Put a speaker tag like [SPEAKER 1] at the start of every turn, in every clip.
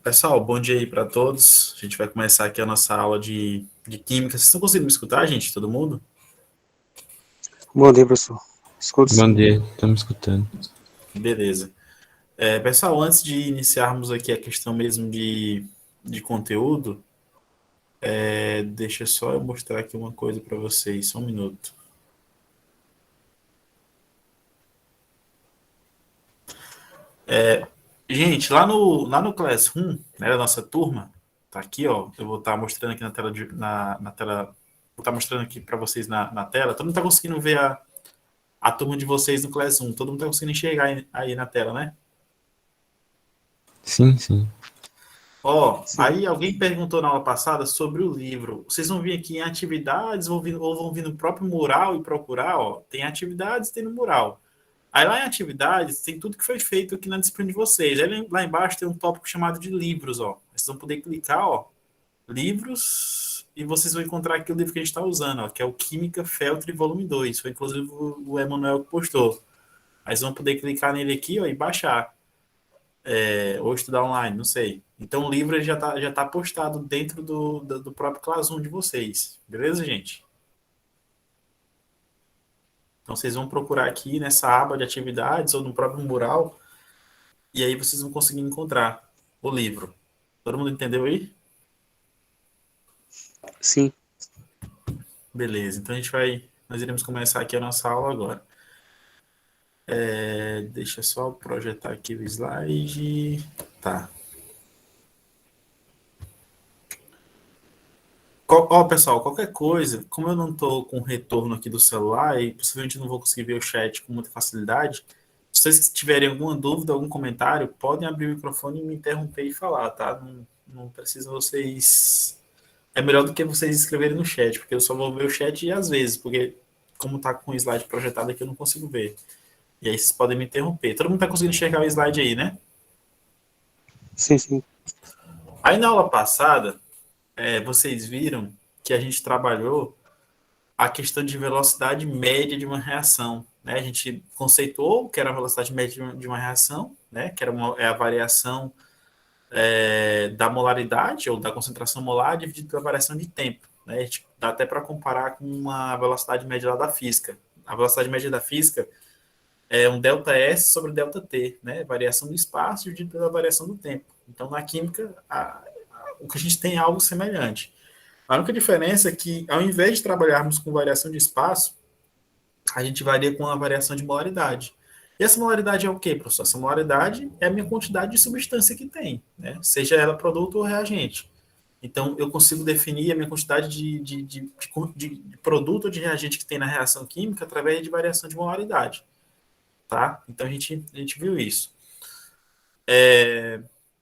[SPEAKER 1] Pessoal, bom dia aí para todos. A gente vai começar aqui a nossa aula de Química. Vocês estão conseguindo me escutar, gente? Todo mundo?
[SPEAKER 2] Bom dia, professor. Escuto
[SPEAKER 3] Bom
[SPEAKER 2] sim.
[SPEAKER 3] dia, estamos escutando.
[SPEAKER 1] Beleza. Pessoal, antes de iniciarmos aqui a questão mesmo de conteúdo, deixa só eu mostrar aqui uma coisa para vocês, só um minuto. Gente, lá no Classroom, né, da nossa turma, tá aqui, ó. Eu vou estar mostrando aqui na tela, na tela, vou estar mostrando aqui para vocês na tela. Todo mundo está conseguindo ver a turma de vocês no Classroom? Todo mundo está conseguindo enxergar aí na tela, né?
[SPEAKER 3] Sim.
[SPEAKER 2] Sim.
[SPEAKER 1] Aí alguém perguntou na aula passada sobre o livro. Vocês vão vir aqui em atividades ou vão vir no próprio mural e procurar, ó. Tem atividades, tem no mural. Aí lá em atividades tem tudo que foi feito aqui na disciplina de vocês. Aí lá embaixo tem um tópico chamado de livros, ó. Vocês vão poder clicar, ó, livros, e vocês vão encontrar aqui o livro que a gente está usando, ó, que é o Química Feltri Volume 2. Foi inclusive o Emanuel que postou. Aí vocês vão poder clicar nele aqui, ó, e baixar. Ou estudar online, não sei. Então o livro ele já tá postado dentro do próprio Classroom de vocês. Beleza, gente? Então vocês vão procurar aqui nessa aba de atividades ou no próprio mural e aí vocês vão conseguir encontrar o livro. Todo mundo entendeu aí?
[SPEAKER 2] Sim.
[SPEAKER 1] Beleza. Então nós iremos começar aqui a nossa aula agora. Deixa eu só projetar aqui o slide. Tá. Pessoal, qualquer coisa, como eu não estou com retorno aqui do celular e possivelmente não vou conseguir ver o chat com muita facilidade, se vocês tiverem alguma dúvida, algum comentário, podem abrir o microfone e me interromper e falar, tá? Não precisa vocês. É melhor do que vocês escreverem no chat, porque eu só vou ver o chat às vezes, porque como tá com o slide projetado aqui, eu não consigo ver. E aí vocês podem me interromper. Todo mundo tá conseguindo enxergar o slide aí, né?
[SPEAKER 2] Sim.
[SPEAKER 1] Aí na aula passada, vocês viram que a gente trabalhou a questão de velocidade média de uma reação. Né? A gente conceituou que era a velocidade média de uma reação, né? Que é a variação da molaridade ou da concentração molar dividido pela variação de tempo. Né? A gente dá até para comparar com uma velocidade média lá da física. A velocidade média da física é um ΔS sobre ΔT, né? Variação do espaço dividido pela variação do tempo. Então, na química, o que a gente tem é algo semelhante. A única diferença é que, ao invés de trabalharmos com variação de espaço, a gente varia com a variação de molaridade. E essa molaridade é o quê, professor? Essa molaridade é a minha quantidade de substância que tem, né? Seja ela produto ou reagente. Então, eu consigo definir a minha quantidade de produto ou de reagente que tem na reação química através de variação de molaridade. Tá? Então, a gente viu isso.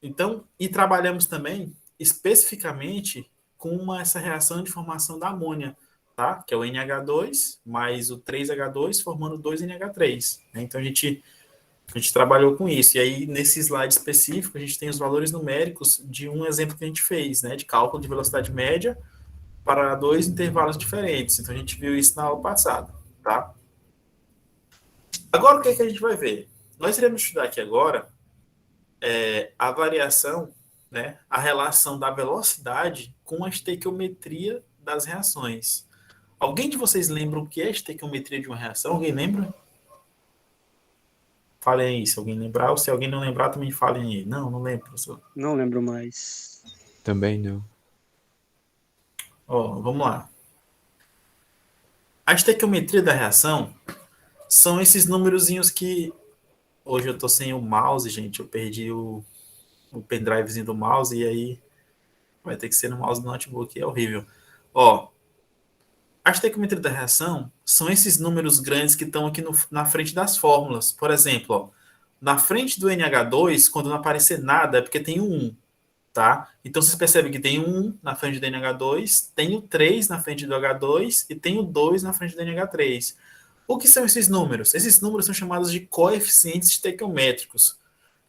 [SPEAKER 1] Então, e trabalhamos também especificamente com essa reação de formação da amônia, tá? Que é o NH2 mais o 3H2 formando 2NH3. Né? Então a gente trabalhou com isso. E aí, nesse slide específico, a gente tem os valores numéricos de um exemplo que a gente fez, né? De cálculo de velocidade média para dois intervalos diferentes. Então a gente viu isso na aula passada, tá? Agora o que, que a gente vai ver? Nós iremos estudar aqui agora a variação, né, a relação da velocidade com a estequiometria das reações. Alguém de vocês lembra o que é a estequiometria de uma reação? Alguém lembra? Falem aí, se alguém lembrar, ou se alguém não lembrar, também falem aí. Não lembro, professor.
[SPEAKER 2] Não lembro mais.
[SPEAKER 3] Também não.
[SPEAKER 1] Vamos lá. A estequiometria da reação são esses númerozinhos que... Hoje eu tô sem o mouse, gente. Eu perdi o pendrivezinho do mouse e aí vai ter que ser no mouse do notebook. É horrível. A estequiometria da reação são esses números grandes que estão aqui na frente das fórmulas. Por exemplo, na frente do NH2, quando não aparecer nada, é porque tem um 1, tá? Então vocês percebem que tem um 1 na frente do NH2, tem o 3 na frente do H2 e tem o 2 na frente do NH3. O que são esses números? Esses números são chamados de coeficientes estequiométricos.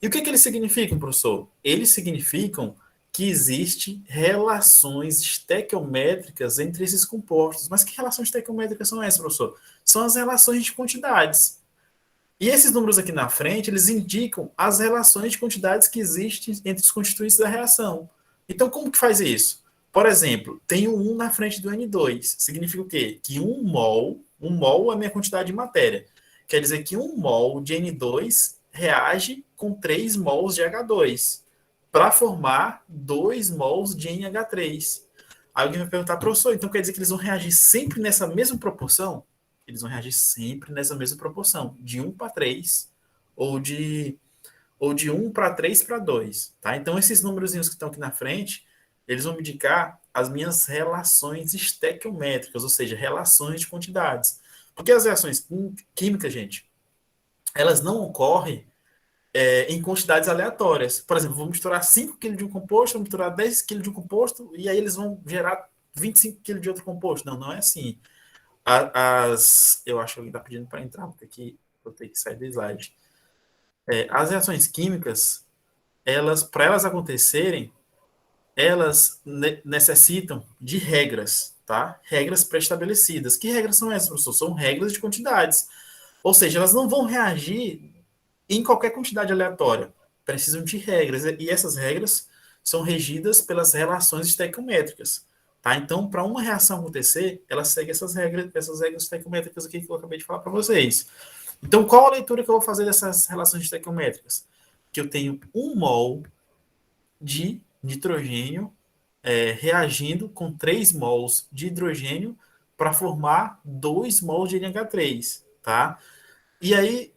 [SPEAKER 1] E o que eles significam, professor? Eles significam que existem relações estequiométricas entre esses compostos. Mas que relações estequiométricas são essas, professor? São as relações de quantidades. E esses números aqui na frente, eles indicam as relações de quantidades que existem entre os constituintes da reação. Então, como que faz isso? Por exemplo, tem um 1 na frente do N2. Significa o quê? Que um mol é a minha quantidade de matéria. Quer dizer que 1 mol de N2 reage com 3 mols de H2 para formar 2 mols de NH3. Aí alguém vai perguntar, professor, então quer dizer que eles vão reagir sempre nessa mesma proporção? Eles vão reagir sempre nessa mesma proporção, de 1 para 3, ou de 1 para 3 para 2. Tá? Então, esses números que estão aqui na frente, eles vão me indicar as minhas relações estequiométricas, ou seja, relações de quantidades. Porque as reações químicas, gente, elas não ocorrem em quantidades aleatórias. Por exemplo, vou misturar 5 kg de um composto, vou misturar 10 kg de um composto, e aí eles vão gerar 25 kg de outro composto. Não, não é assim. Eu acho que alguém está pedindo para entrar, vou ter que sair do slide. As reações químicas, para elas acontecerem, elas necessitam de regras, tá? Regras pré-estabelecidas. Que regras são essas, professor? São regras de quantidades. Ou seja, elas não vão reagir em qualquer quantidade aleatória. Precisam de regras. E essas regras são regidas pelas relações estequiométricas. Tá? Então, para uma reação acontecer, ela segue essas regras estequiométricas aqui que eu acabei de falar para vocês. Então, qual a leitura que eu vou fazer dessas relações estequiométricas? Que eu tenho 1 mol de nitrogênio reagindo com 3 mols de hidrogênio para formar 2 mols de NH3, tá? E aí,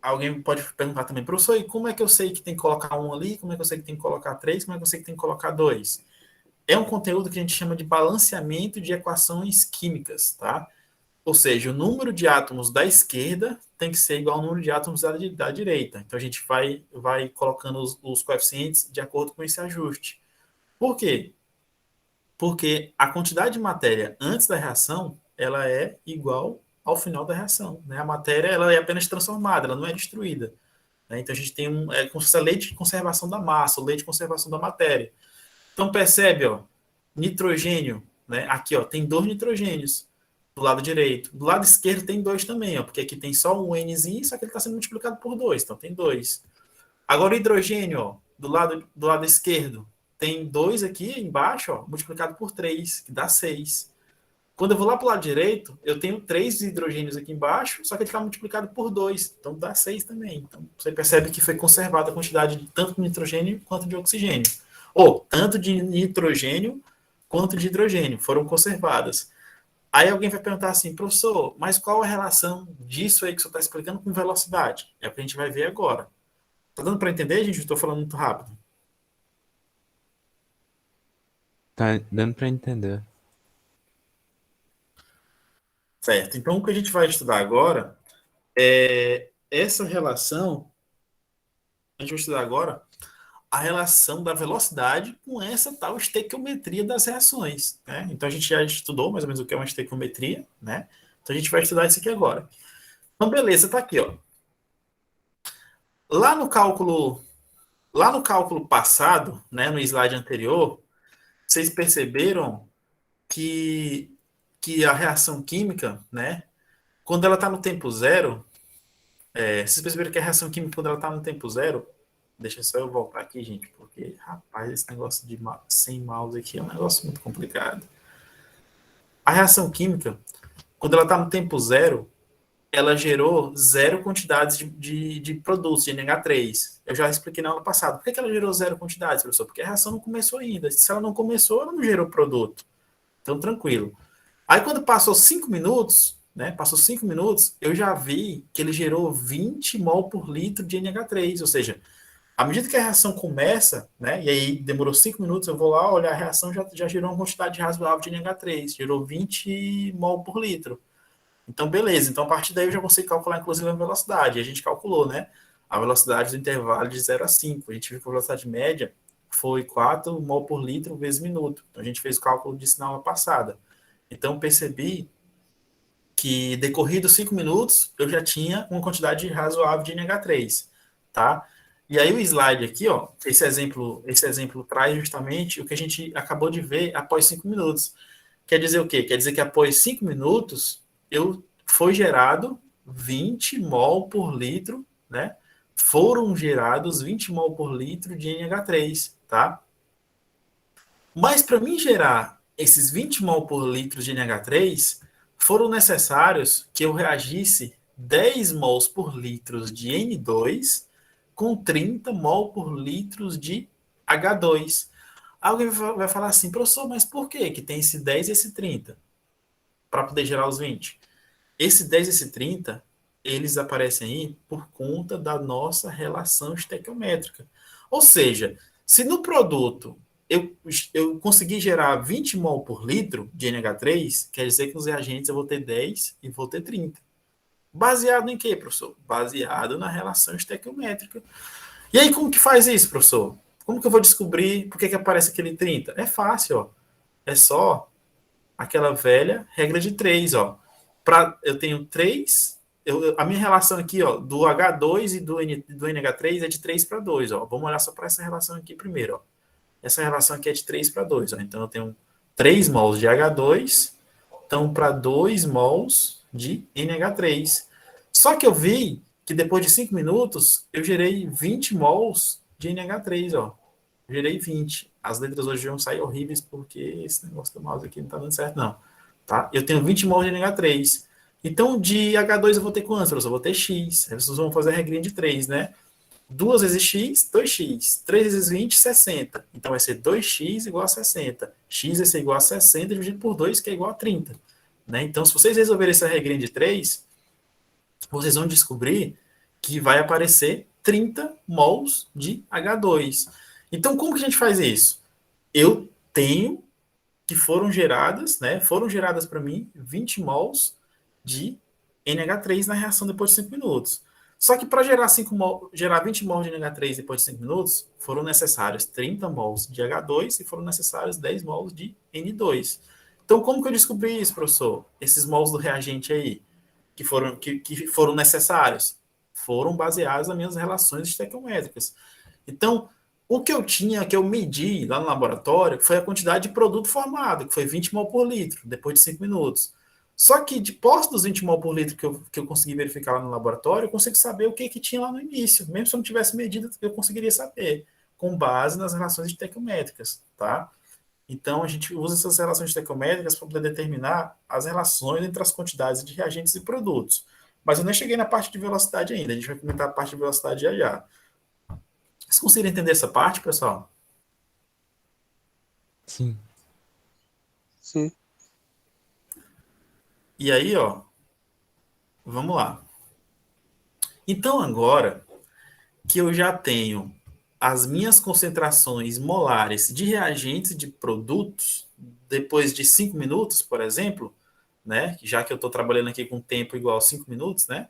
[SPEAKER 1] alguém pode perguntar também, professor, e como é que eu sei que tem que colocar 1 ali? Como é que eu sei que tem que colocar 3? Como é que eu sei que tem que colocar 2? É um conteúdo que a gente chama de balanceamento de equações químicas, tá? Ou seja, o número de átomos da esquerda tem que ser igual ao número de átomos da direita. Então, a gente vai colocando os coeficientes de acordo com esse ajuste. Por quê? Porque a quantidade de matéria antes da reação, ela é igual ao final da reação. Né? A matéria ela é apenas transformada, ela não é destruída. Né? Então, a gente tem como se fosse a lei de conservação da massa, a lei de conservação da matéria. Então, percebe, ó, nitrogênio, né? Aqui, ó, tem 2 nitrogênios do lado direito. Do lado esquerdo tem 2 também, ó, porque aqui tem só um Nzinho, só que ele está sendo multiplicado por 2, então tem 2. Agora o hidrogênio, ó, do lado esquerdo, tem 2 aqui embaixo, ó, multiplicado por 3, que dá 6. Quando eu vou lá para o lado direito, eu tenho 3 hidrogênios aqui embaixo, só que ele está multiplicado por 2, então dá 6 também. Então você percebe que foi conservada a quantidade de tanto de nitrogênio quanto de oxigênio. Ou tanto de nitrogênio quanto de hidrogênio foram conservadas. Aí alguém vai perguntar assim, professor, mas qual a relação disso aí que você está explicando com velocidade? É o que a gente vai ver agora. Tá dando para entender, gente? Eu estou falando muito rápido.
[SPEAKER 3] Tá dando para entender.
[SPEAKER 1] Certo. Então, o que a gente vai estudar agora é essa relação. A gente vai estudar agora a relação da velocidade com essa tal estequiometria das reações. Né? Então, a gente já estudou mais ou menos o que é uma estequiometria, né? Então, a gente vai estudar isso aqui agora. Então, beleza, tá aqui, ó. Lá no cálculo, lá no cálculo passado, né, no slide anterior, vocês perceberam que, que a reação química, né, quando ela está no tempo zero, vocês perceberam que a reação química, quando ela está no tempo zero, deixa só eu voltar aqui, gente, porque, rapaz, esse negócio de sem mouse aqui é um negócio muito complicado. A reação química, quando ela está no tempo zero, ela gerou zero quantidades de produtos, de NH3. Eu já expliquei na aula passada. Por que ela gerou zero quantidades, professor? Porque a reação não começou ainda. Se ela não começou, ela não gerou produto. Então, tranquilo. Aí, quando passou 5 minutos, né? Passou 5 minutos, eu já vi que ele gerou 20 mol por litro de NH3. Ou seja, à medida que a reação começa, né? E aí demorou 5 minutos, eu vou lá olhar a reação, já gerou uma quantidade razoável de NH3. Gerou 20 mol por litro. Então, beleza. Então, a partir daí eu já consigo calcular, inclusive, a velocidade. A gente calculou, né? A velocidade do intervalo de 0 a 5. A gente viu que a velocidade média foi 4 mol por litro vezes minuto. Então, a gente fez o cálculo disso na aula passada. Então, percebi que, decorridos 5 minutos, eu já tinha uma quantidade razoável de NH3, tá? E aí o slide aqui, ó, esse exemplo traz justamente o que a gente acabou de ver após 5 minutos. Quer dizer o quê? Quer dizer que após 5 minutos, foi gerado 20 mol por litro, né? Foram gerados 20 mol por litro de NH3, tá? Mas para mim gerar esses 20 mol por litro de NH3, foram necessários que eu reagisse 10 mols por litro de N2 com 30 mol por litro de H2. Alguém vai falar assim, professor, mas por que tem esse 10 e esse 30 para poder gerar os 20? Esse 10 e esse 30, eles aparecem aí por conta da nossa relação estequiométrica. Ou seja, se no produto eu conseguir gerar 20 mol por litro de NH3, quer dizer que nos reagentes eu vou ter 10 e vou ter 30. Baseado em quê, professor? Baseado na relação estequiométrica. E aí, como que faz isso, professor? Como que eu vou descobrir por que aparece aquele 30? É fácil, ó. É só aquela velha regra de 3, ó. Eu tenho 3, a minha relação aqui, ó, do H2 e do NH3 é de 3 para 2, ó. Vamos olhar só para essa relação aqui primeiro, ó. Essa relação aqui é de 3 para 2, ó. Então eu tenho 3 mols de H2, então para 2 mols de NH3. Só que eu vi que depois de 5 minutos eu gerei 20 mols de NH3, ó. Gerei 20. As letras hoje vão sair horríveis porque esse negócio do mouse aqui não tá dando certo, não. Tá? Eu tenho 20 mols de NH3. Então, de H2 eu vou ter quantos? Eu vou ter X. Aí vocês vão fazer a regrinha de 3, né? 2 vezes X, 2X. 3 vezes 20, 60. Então, vai ser 2X igual a 60. X vai ser igual a 60 dividido por 2, que é igual a 30. Né? Então, se vocês resolverem essa regrinha de 3, vocês vão descobrir que vai aparecer 30 mols de H2. Então, como que a gente faz isso? Eu tenho que foram geradas, né? Foram geradas para mim 20 mols de NH3 na reação depois de 5 minutos. Só que para gerar 20 mols de NH3 depois de 5 minutos, foram necessários 30 mols de H2 e foram necessários 10 mols de N2. Então, como que eu descobri isso, professor? Esses mols do reagente aí, que foram necessários, foram baseados nas minhas relações estequiométricas. Então, o que eu tinha, que eu medi lá no laboratório, foi a quantidade de produto formado, que foi 20 mol por litro, depois de 5 minutos. Só que, depois dos 20 mol por litro que eu consegui verificar lá no laboratório, eu consigo saber o que tinha lá no início. Mesmo se eu não tivesse medido, eu conseguiria saber, com base nas relações estequiométricas, tá? Então, a gente usa essas relações estequiométricas para poder determinar as relações entre as quantidades de reagentes e produtos. Mas eu nem cheguei na parte de velocidade ainda, a gente vai comentar a parte de velocidade já já. Vocês conseguiram entender essa parte, pessoal?
[SPEAKER 3] Sim.
[SPEAKER 2] Sim.
[SPEAKER 1] E aí, ó, vamos lá. Então, agora que eu já tenho as minhas concentrações molares de reagentes de produtos, depois de 5 minutos, por exemplo, né? Já que eu estou trabalhando aqui com tempo igual a 5 minutos, né?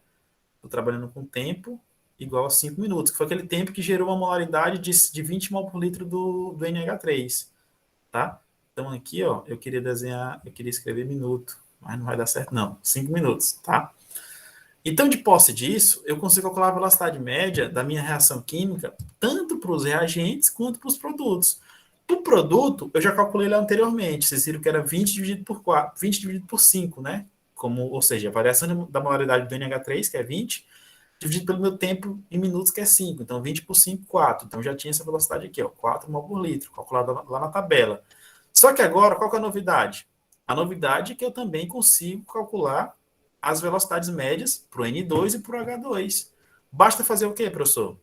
[SPEAKER 1] Estou trabalhando com tempo igual a 5 minutos, que foi aquele tempo que gerou uma molaridade de 20 mol por litro do NH3, tá? Então aqui, ó, eu queria escrever minuto, mas não vai dar certo não, 5 minutos, tá? Então, de posse disso, eu consigo calcular a velocidade média da minha reação química, tanto para os reagentes quanto para os produtos. Para o produto, eu já calculei lá anteriormente, vocês viram que era 20 dividido por 4, 20 dividido por 5, né? Ou seja, a variação da molaridade do NH3, que é 20, dividido pelo meu tempo em minutos, que é 5. Então, 20 por 5, 4. Então, já tinha essa velocidade aqui, ó, 4 mol por litro, calculada lá na tabela. Só que agora, qual que é a novidade? A novidade é que eu também consigo calcular as velocidades médias para o N2 e para o H2. Basta fazer o quê, professor?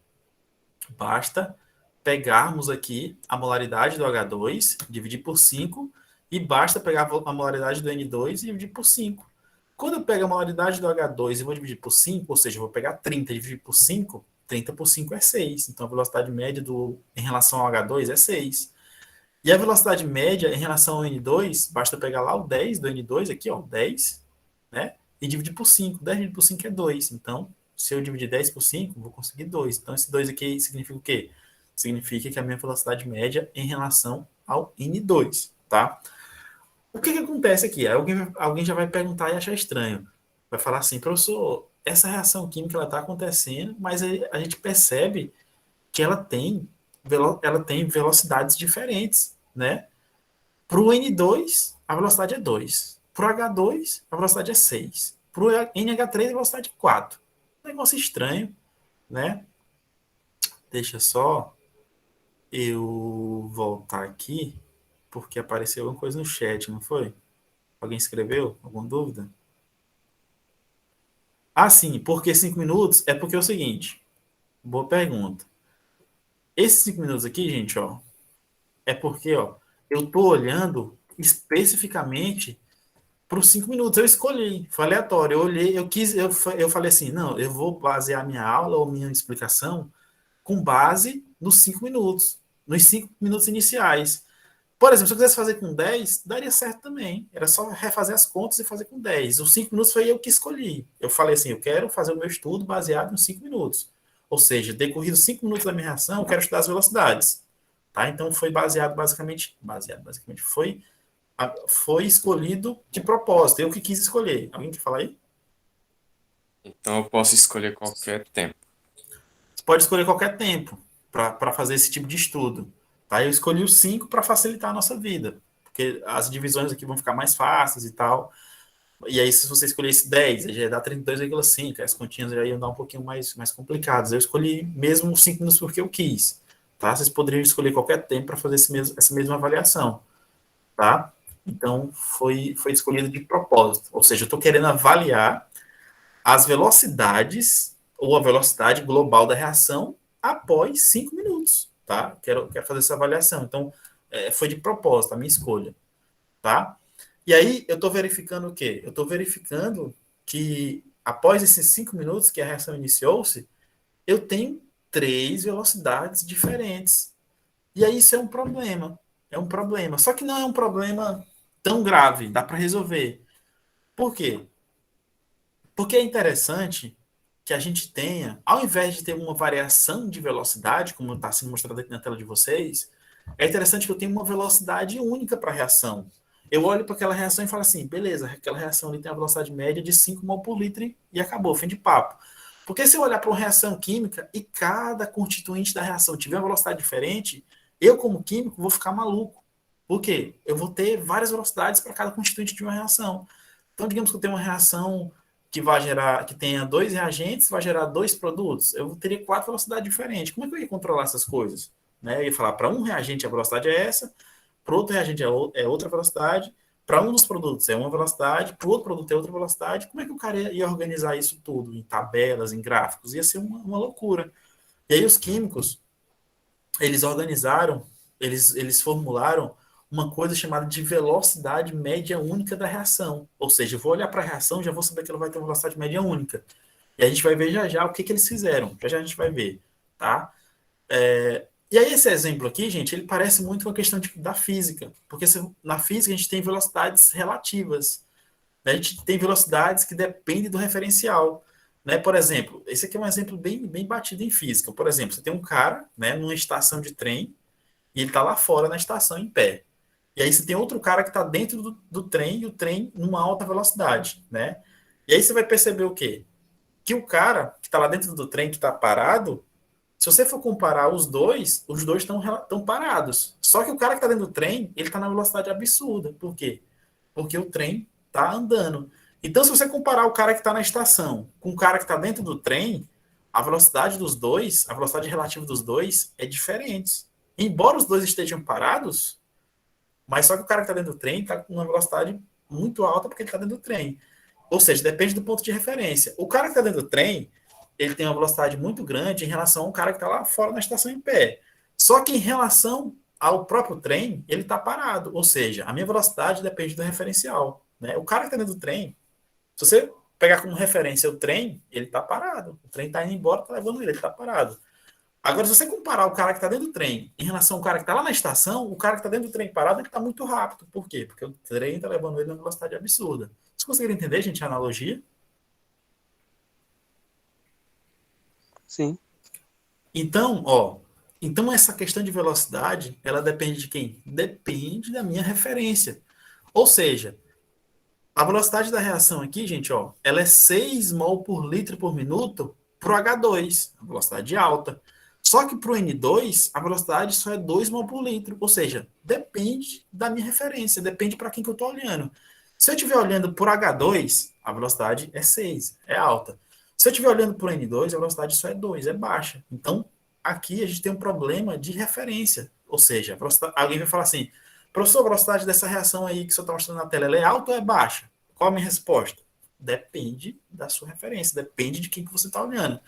[SPEAKER 1] Basta pegarmos aqui a molaridade do H2, dividir por 5, e basta pegar a molaridade do N2 e dividir por 5. Quando eu pego a molaridade do H2 e vou dividir por 5, ou seja, eu vou pegar 30 e dividir por 5, 30 por 5 é 6. Então, a velocidade média em relação ao H2 é 6. E a velocidade média em relação ao N2, basta pegar lá o 10 do N2, aqui, ó, 10, né? E dividir por 5. 10 dividido por 5 é 2. Então, se eu dividir 10 por 5, vou conseguir 2. Então, esse 2 aqui significa o quê? Significa que a minha velocidade média em relação ao N2, tá? O que acontece aqui? Alguém já vai perguntar e achar estranho. Vai falar assim, professor, essa reação química está acontecendo, mas a gente percebe que ela tem velocidades diferentes, né? Para o N2, a velocidade é 2. Para o H2, a velocidade é 6. para o NH3 a velocidade 4. Negócio estranho, né? Deixa só eu voltar aqui, porque apareceu alguma coisa no chat, não foi? Alguém escreveu? Alguma dúvida? Ah, sim, por que 5 minutos? É porque é o seguinte, boa pergunta. Esses 5 minutos aqui, gente, ó, é porque, ó, eu tô olhando especificamente para os 5 minutos. Eu escolhi, foi aleatório. Eu olhei, eu falei assim, não, eu vou basear minha aula ou minha explicação com base nos 5 minutos, nos 5 minutos iniciais. Por exemplo, se eu quisesse fazer com 10, daria certo também. Era só refazer as contas e fazer com 10. Os 5 minutos foi eu que escolhi. Eu falei assim, eu quero fazer o meu estudo baseado nos 5 minutos. Ou seja, decorridos 5 minutos da minha reação, eu quero estudar as velocidades. Tá? Então foi basicamente, foi escolhido de propósito. Eu que quis escolher. Alguém quer falar aí?
[SPEAKER 4] Então eu posso escolher qualquer tempo.
[SPEAKER 1] Você pode escolher qualquer tempo para fazer esse tipo de estudo. Tá? Eu escolhi os 5 para facilitar a nossa vida. Porque as divisões aqui vão ficar mais fáceis e tal. E aí, se você escolhesse 10, aí já ia dar 32,5. As continhas já iam dar um pouquinho mais complicadas. Eu escolhi mesmo os 5 minutos porque eu quis. Tá? Vocês poderiam escolher qualquer tempo para fazer essa mesma avaliação. Tá? Então, foi escolhido de propósito. Ou seja, eu estou querendo avaliar as velocidades ou a velocidade global da reação após 5 minutos. Tá? Quero fazer essa avaliação. Então, foi de propósito a minha escolha. Tá? E aí, eu estou verificando o quê? Eu estou verificando que após esses 5 minutos que a reação iniciou-se, eu tenho 3 velocidades diferentes. E aí, isso é um problema. É um problema. Só que não é um problema tão grave, dá para resolver. Por quê? Porque é interessante que a gente tenha, ao invés de ter uma variação de velocidade, como está sendo mostrado aqui na tela de vocês, é interessante que eu tenha uma velocidade única para a reação. Eu olho para aquela reação e falo assim, beleza, aquela reação ali tem a velocidade média de 5 mol por litro e acabou, fim de papo. Porque se eu olhar para uma reação química e cada constituinte da reação tiver uma velocidade diferente, eu, como químico, vou ficar maluco. Por quê? Eu vou ter várias velocidades para cada constituinte de uma reação. Então, digamos que eu tenho uma reação que tenha 2 reagentes, vai gerar 2 produtos. Eu teria 4 velocidades diferentes. Como é que eu ia controlar essas coisas? Né? Eu ia falar, para um reagente a velocidade é essa, para outro reagente é outra velocidade, para um dos produtos é uma velocidade, para o outro produto é outra velocidade. Como é que o cara ia organizar isso tudo em tabelas, em gráficos? Ia ser uma loucura. E aí os químicos, eles organizaram, eles formularam uma coisa chamada de velocidade média única da reação. Ou seja, eu vou olhar para a reação, já vou saber que ela vai ter uma velocidade média única. E a gente vai ver já já o que eles fizeram. Já já a gente vai ver, tá? E aí esse exemplo aqui, gente, ele parece muito com a questão da física. Porque na física a gente tem velocidades relativas. Né? A gente tem velocidades que dependem do referencial. Né? Por exemplo, esse aqui é um exemplo bem batido em física. Por exemplo, você tem um cara, né, numa estação de trem e ele está lá fora na estação em pé. E aí você tem outro cara que está dentro do trem e o trem numa alta velocidade, né? E aí você vai perceber o quê? Que o cara que está lá dentro do trem, que está parado, se você for comparar os dois estão parados. Só que o cara que está dentro do trem, ele está na velocidade absurda. Por quê? Porque o trem está andando. Então, se você comparar o cara que está na estação com o cara que está dentro do trem, a velocidade dos dois, a velocidade relativa dos dois é diferente. Embora os dois estejam parados, mas só que o cara que está dentro do trem está com uma velocidade muito alta porque ele está dentro do trem. Ou seja, depende do ponto de referência. O cara que está dentro do trem, ele tem uma velocidade muito grande em relação ao cara que está lá fora na estação em pé. Só que em relação ao próprio trem, ele está parado. Ou seja, a minha velocidade depende do referencial. Né? O cara que está dentro do trem, se você pegar como referência o trem, ele está parado. O trem está indo embora, está levando ele está parado. Agora, se você comparar o cara que está dentro do trem em relação ao cara que está lá na estação, o cara que está dentro do trem parado, ele está muito rápido. Por quê? Porque o trem está levando ele numa velocidade absurda. Vocês conseguiram entender, gente, a analogia?
[SPEAKER 2] Sim.
[SPEAKER 1] Então essa questão de velocidade, ela depende de quem? Depende da minha referência. Ou seja, a velocidade da reação aqui, gente, ela é 6 mol por litro por minuto para o H2, a velocidade alta. Só que para o N2, a velocidade só é 2 mol por litro. Ou seja, depende da minha referência, depende para quem que eu estou olhando. Se eu estiver olhando por H2, a velocidade é 6, é alta. Se eu estiver olhando por N2, a velocidade só é 2, é baixa. Então, aqui a gente tem um problema de referência. Ou seja, alguém vai falar assim, professor, a velocidade dessa reação aí que o senhor está mostrando na tela, ela é alta ou é baixa? Qual a minha resposta? Depende da sua referência, depende de quem que você está olhando.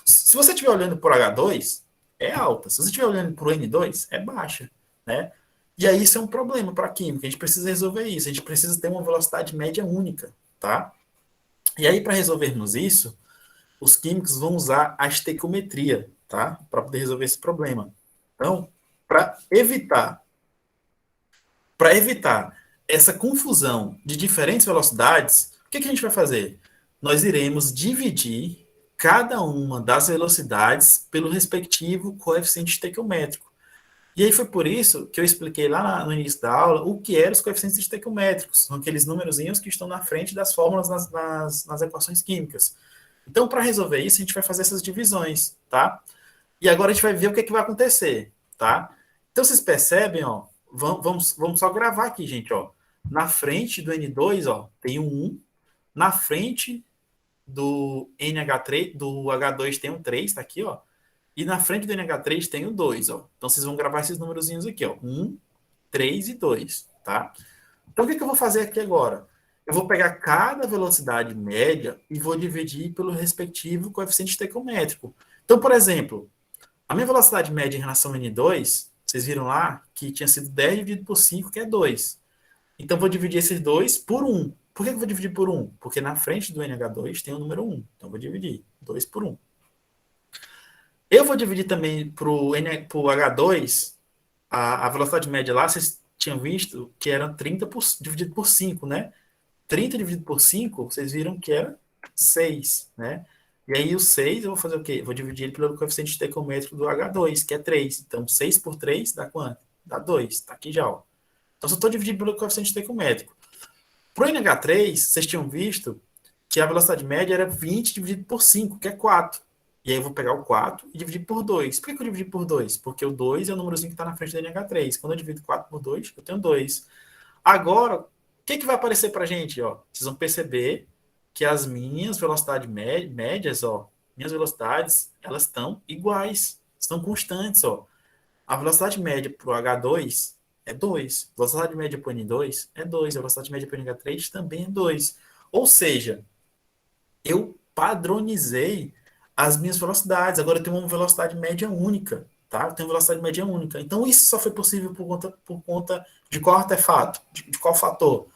[SPEAKER 1] Se você estiver olhando por H2, é alta. Se você estiver olhando por N2, é baixa, né? E aí isso é um problema para a química. A gente precisa resolver isso. A gente precisa ter uma velocidade média única, tá? E aí, para resolvermos isso, os químicos vão usar a estequiometria, tá? Para poder resolver esse problema. Então, para evitar essa confusão de diferentes velocidades, o que a gente vai fazer? Nós iremos dividir cada uma das velocidades pelo respectivo coeficiente estequiométrico. E aí foi por isso que eu expliquei lá no início da aula o que eram os coeficientes estequiométricos. São aqueles númerozinhos que estão na frente das fórmulas nas equações químicas. Então, para resolver isso, a gente vai fazer essas divisões, tá? E agora a gente vai ver o que, é que vai acontecer, tá? Então, vocês percebem, ó, vamos só gravar aqui, gente, ó. Na frente do N2, ó, tem um 1. Na frente do NH3, do H2 tem um 3, tá aqui, ó. E na frente do NH3 tem o 2, ó. Então, vocês vão gravar esses númerozinhos aqui, ó. 1, 3 e 2, tá? Então, o que, que eu vou fazer aqui agora? Eu vou pegar cada velocidade média e vou dividir pelo respectivo coeficiente estequiométrico. Então, por exemplo, a minha velocidade média em relação ao N2, vocês viram lá que tinha sido 10 dividido por 5, que é 2. Então, eu vou dividir esses 2 por 1. Por que eu vou dividir por 1? Porque na frente do NH2 tem o número 1. Então, eu vou dividir 2 por 1. Eu vou dividir também para o H2, a velocidade média lá, vocês tinham visto que era 30 dividido por 5, né? 30 dividido por 5, vocês viram que era 6, né? E aí o 6 eu vou fazer o quê? Eu vou dividir ele pelo coeficiente estequiométrico do H2, que é 3. Então, 6 por 3 dá quanto? Dá 2. Tá aqui já, ó. Então, só estou dividindo pelo coeficiente estequiométrico. Para o NH3, vocês tinham visto que a velocidade média era 20 dividido por 5, que é 4. E aí eu vou pegar o 4 e dividir por 2. Por que eu dividi por 2? Porque o 2 é o númerozinho que está na frente do NH3. Quando eu divido 4 por 2, eu tenho 2. Agora, o que, que vai aparecer para a gente? Ó? Vocês vão perceber que as minhas velocidades médias, ó, minhas velocidades, elas estão iguais, estão constantes. Ó. A velocidade média para o H2 é 2. A velocidade média para o N2 é 2. A velocidade média para o NH3 também é 2. Ou seja, eu padronizei as minhas velocidades. Agora eu tenho uma velocidade média única, tá? Eu tenho uma velocidade média única. Então isso só foi possível por conta de qual artefato, de qual fator?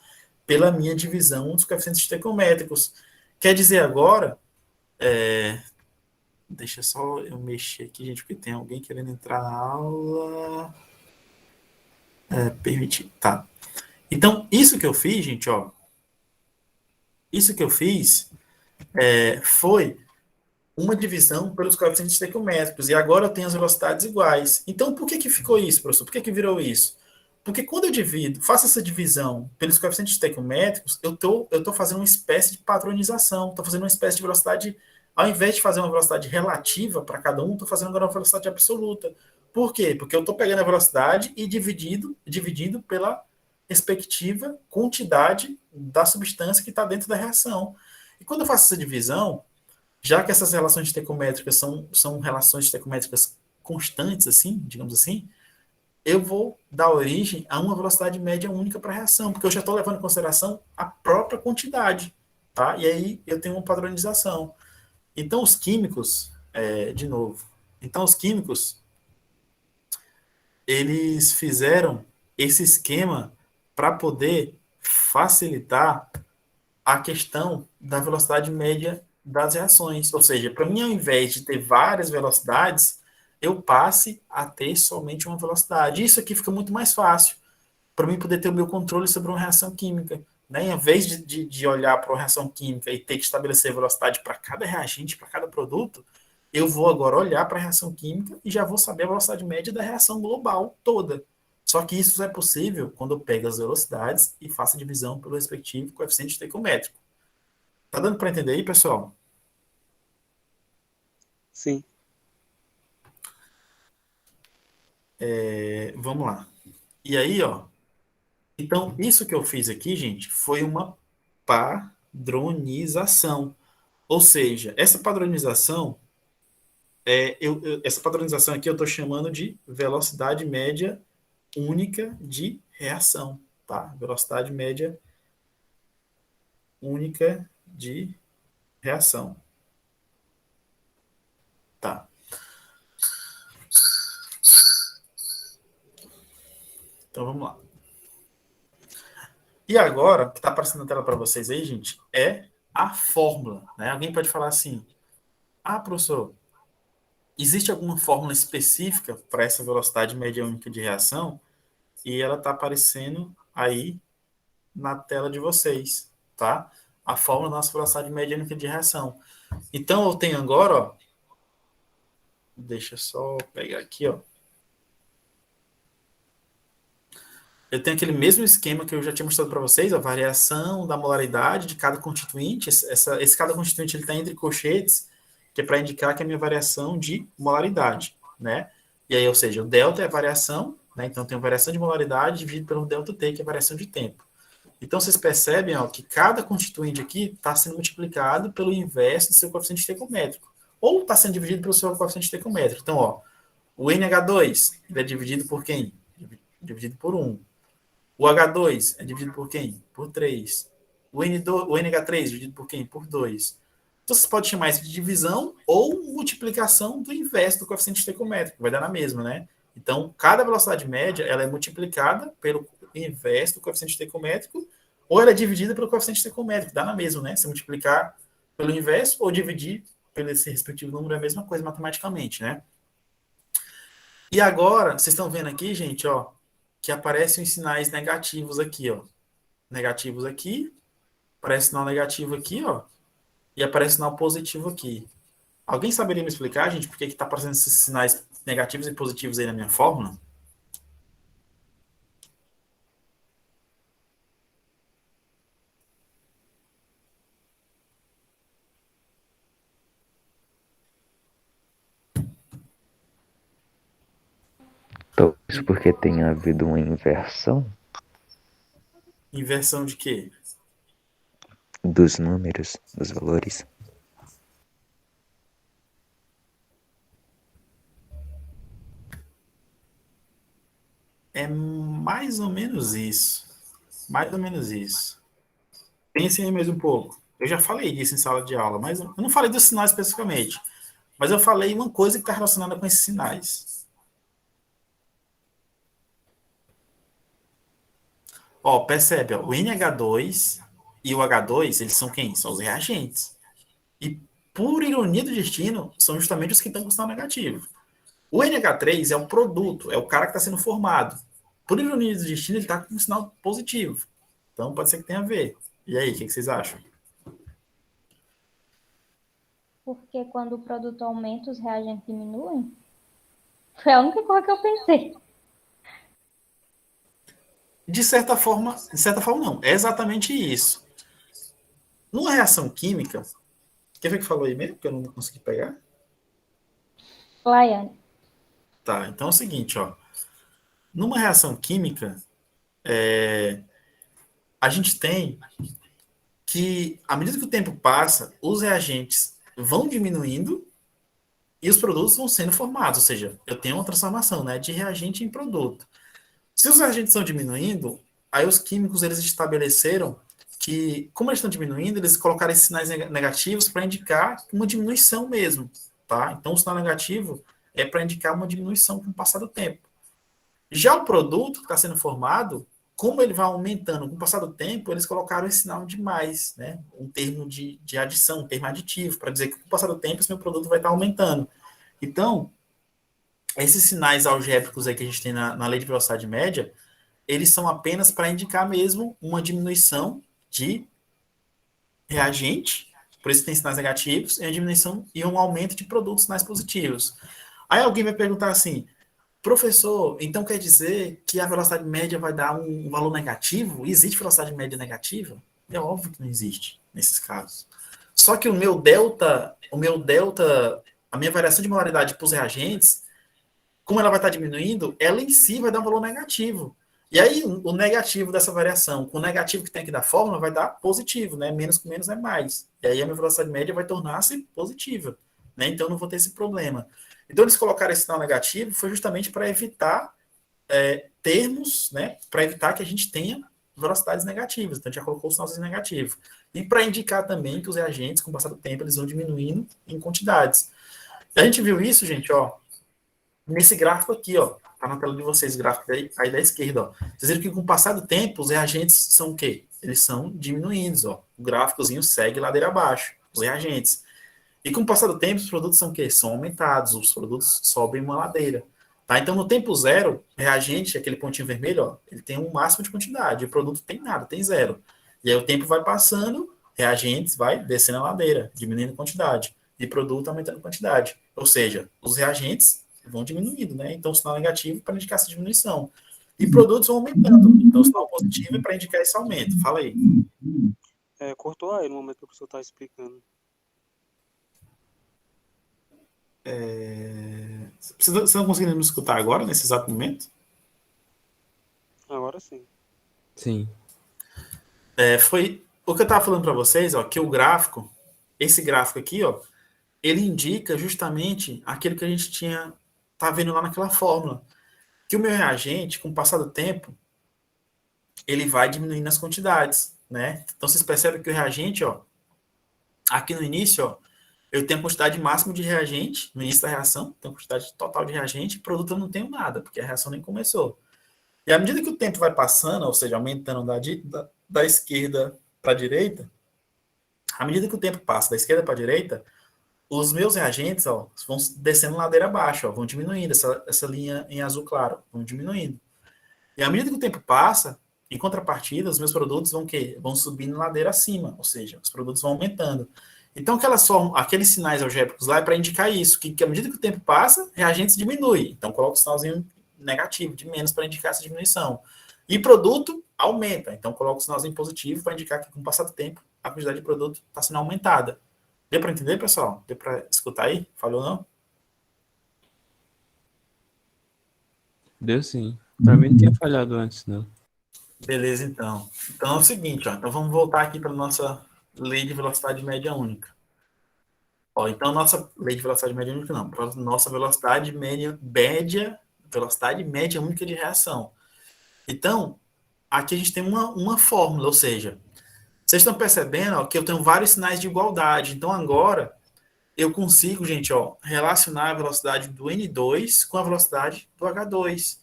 [SPEAKER 1] Pela minha divisão dos coeficientes estequiométricos. Quer dizer agora, deixa só eu mexer aqui, gente, porque tem alguém querendo entrar na aula. Permitir, tá. Então, isso que eu fiz, gente, ó, isso que eu fiz foi uma divisão pelos coeficientes estequiométricos, e agora eu tenho as velocidades iguais. Então, por que que ficou isso, professor? Por que que virou isso? Porque quando eu divido, faço essa divisão pelos coeficientes estequiométricos, eu tô fazendo uma espécie de padronização, estou fazendo uma espécie de velocidade, ao invés de fazer uma velocidade relativa para cada um, estou fazendo agora uma velocidade absoluta. Por quê? Porque eu estou pegando a velocidade e dividindo pela respectiva quantidade da substância que está dentro da reação. E quando eu faço essa divisão, já que essas relações estequiométricas são relações estequiométricas constantes, assim, digamos assim, eu vou dar origem a uma velocidade média única para a reação, porque eu já estou levando em consideração a própria quantidade, tá? E aí eu tenho uma padronização. Então os químicos, de novo, então os químicos, eles fizeram esse esquema para poder facilitar a questão da velocidade média das reações. Ou seja, para mim, ao invés de ter várias velocidades, eu passe a ter somente uma velocidade. Isso aqui fica muito mais fácil para mim poder ter o meu controle sobre uma reação química. Né? Em vez de olhar para uma reação química e ter que estabelecer velocidade para cada reagente, para cada produto, eu vou agora olhar para a reação química e já vou saber a velocidade média da reação global toda. Só que isso só é possível quando eu pego as velocidades e faço a divisão pelo respectivo coeficiente estequiométrico. Tá dando para entender aí, pessoal?
[SPEAKER 2] Sim.
[SPEAKER 1] Vamos lá. E aí, ó, Então, isso que eu fiz aqui, gente, foi uma padronização. Ou seja, essa padronização, essa padronização aqui eu estou chamando de velocidade média única de reação, tá? Velocidade média única de reação, tá? Então vamos lá. E agora, o que está aparecendo na tela para vocês aí, gente, é a fórmula, né? Alguém pode falar assim: ah, professor, existe alguma fórmula específica para essa velocidade média única de reação? E ela está aparecendo aí na tela de vocês, tá? A fórmula da nossa velocidade média única de reação. Então, eu tenho agora, ó, deixa eu só pegar aqui, ó. Eu tenho aquele mesmo esquema que eu já tinha mostrado para vocês, a variação da molaridade de cada constituinte. Esse cada constituinte está entre colchetes, que é para indicar que é a minha variação de molaridade, né? E aí, ou seja, o delta é a variação, né? Então, tem a variação de molaridade dividido pelo delta T, que é a variação de tempo. Então, vocês percebem, ó, que cada constituinte aqui está sendo multiplicado pelo inverso do seu coeficiente estequiométrico, ou está sendo dividido pelo seu coeficiente estequiométrico. Então, ó, o NH2 ele é dividido por quem? Dividido por 1. O H2 é dividido por quem? Por 3. O NH3 é dividido por quem? Por 2. Então, você pode chamar isso de divisão ou multiplicação do inverso do coeficiente estequiométrico. Vai dar na mesma, né? Então, cada velocidade média ela é multiplicada pelo inverso do coeficiente estequiométrico ou ela é dividida pelo coeficiente estequiométrico. Dá na mesma, né? Se multiplicar pelo inverso ou dividir pelo esse respectivo número é a mesma coisa matematicamente, né? E agora, vocês estão vendo aqui, gente, ó, que aparecem os sinais negativos aqui, ó. Negativos aqui, aparece sinal negativo aqui, ó, e aparece sinal positivo aqui. Alguém saberia me explicar, gente, por que está aparecendo esses sinais negativos e positivos aí na minha fórmula?
[SPEAKER 5] Talvez porque tenha havido uma inversão
[SPEAKER 1] Inversão de quê?
[SPEAKER 5] dos números, dos valores.
[SPEAKER 1] É mais ou menos isso. Mais ou menos isso. Pensem aí mais um pouco. Eu já falei disso em sala de aula, mas eu não falei dos sinais especificamente. Mas eu falei uma coisa que está relacionada com esses sinais. Ó, percebe, ó, o NH2 e o H2, eles são quem? São os reagentes. E, por ironia do destino, são justamente os que estão com sinal negativo. O NH3 é o produto, é o cara que está sendo formado. Por ironia do destino, ele está com um sinal positivo. Então, pode ser que tenha a ver. E aí, o que vocês acham?
[SPEAKER 6] Porque quando o produto aumenta, os reagentes diminuem? Foi a única coisa que eu pensei.
[SPEAKER 1] De certa forma não. É exatamente isso. Numa reação química, quem foi que falou aí mesmo? Que eu não consegui pegar?
[SPEAKER 6] Laiane.
[SPEAKER 1] Tá, então é o seguinte, ó. Numa reação química, a gente tem que, à medida que o tempo passa, os reagentes vão diminuindo e os produtos vão sendo formados. Ou seja, eu tenho uma transformação, né, de reagente em produto. Se os reagentes estão diminuindo, aí os químicos eles estabeleceram que, como eles estão diminuindo, eles colocaram esses sinais negativos para indicar uma diminuição mesmo, tá? Então, o sinal negativo é para indicar uma diminuição com o passar do tempo. Já o produto que está sendo formado, como ele vai aumentando com o passar do tempo, eles colocaram esse sinal de mais, né? Um termo de adição, um termo aditivo, para dizer que com o passar do tempo, esse meu produto vai estar aumentando. Então, esses sinais algébricos aí que a gente tem na lei de velocidade média, eles são apenas para indicar mesmo uma diminuição de reagente, por isso tem sinais negativos, e a diminuição e um aumento de produtos sinais positivos. Aí alguém vai perguntar assim, professor, então quer dizer que a velocidade média vai dar um valor negativo? Existe velocidade média negativa? É óbvio que não existe nesses casos. Só que a minha variação de molaridade para os reagentes, como ela vai estar diminuindo, ela em si vai dar um valor negativo. E aí, o negativo dessa variação, com o negativo que tem aqui da fórmula, vai dar positivo, né? Menos com menos é mais. E aí, a minha velocidade média vai tornar-se positiva, né? Então, eu não vou ter esse problema. Então, eles colocaram esse sinal negativo foi justamente para evitar termos, né? Para evitar que a gente tenha velocidades negativas. Então, a gente já colocou o sinalzinho negativo. E para indicar também que os reagentes, com o passar do tempo, eles vão diminuindo em quantidades. E a gente viu isso, gente, ó, nesse gráfico aqui, ó. Tá na tela de vocês, gráfico aí da esquerda, ó. Vocês viram que com o passar do tempo, os reagentes são o quê? Eles são diminuindo, ó. O gráficozinho segue ladeira abaixo, os reagentes. E com o passar do tempo, os produtos são o quê? São aumentados, os produtos sobem uma ladeira. Tá? Então, no tempo zero, reagente, aquele pontinho vermelho, ó, ele tem um máximo de quantidade, o produto tem nada, tem zero. E aí o tempo vai passando, reagentes vai descendo a ladeira, diminuindo a quantidade, e produto aumentando a quantidade. Ou seja, os reagentes vão diminuindo, né? Então, o sinal negativo para indicar essa diminuição. E produtos vão aumentando. Então, o sinal positivo é para indicar esse aumento. Fala aí.
[SPEAKER 2] Cortou aí no momento que o professor está explicando.
[SPEAKER 1] Você não conseguindo me escutar agora, nesse exato momento?
[SPEAKER 2] Agora sim.
[SPEAKER 3] Sim.
[SPEAKER 1] Foi o que eu estava falando para vocês, ó, que o gráfico, esse gráfico aqui, ó, ele indica justamente aquilo que a gente tá vendo lá naquela fórmula, que o meu reagente, com o passar do tempo, ele vai diminuindo as quantidades, né? Então vocês percebem que o reagente, ó, aqui no início, ó, eu tenho a quantidade máxima de reagente no início da reação, tenho a quantidade total de reagente, produto eu não tenho nada, porque a reação nem começou. E à medida que o tempo vai passando, ou seja, aumentando da esquerda para a direita, à medida que o tempo passa da esquerda para a direita, os meus reagentes, ó, vão descendo ladeira abaixo, ó, vão diminuindo, essa linha em azul claro, vão diminuindo. E à medida que o tempo passa, em contrapartida, os meus produtos vão quê? Vão subindo ladeira acima, ou seja, os produtos vão aumentando. Então, aqueles sinais algébricos lá é para indicar isso, que à medida que o tempo passa, reagentes diminui. Então, coloca o sinalzinho negativo, de menos, para indicar essa diminuição. E produto aumenta. Então, coloca o sinalzinho positivo para indicar que, com o passar do tempo, a quantidade de produto está sendo aumentada. Deu para entender, pessoal? Deu para escutar aí? Falou não?
[SPEAKER 3] Deu sim. Pra mim não tinha falhado antes, não.
[SPEAKER 1] Beleza, então. Então é o seguinte, ó. Então vamos voltar aqui para a nossa lei de velocidade média única. Ó, então, nossa lei de velocidade média única não. Para nossa velocidade velocidade média única de reação. Então, aqui a gente tem uma fórmula, ou seja, vocês estão percebendo, ó, que eu tenho vários sinais de igualdade. Então, agora, eu consigo, gente, ó, relacionar a velocidade do N2 com a velocidade do H2.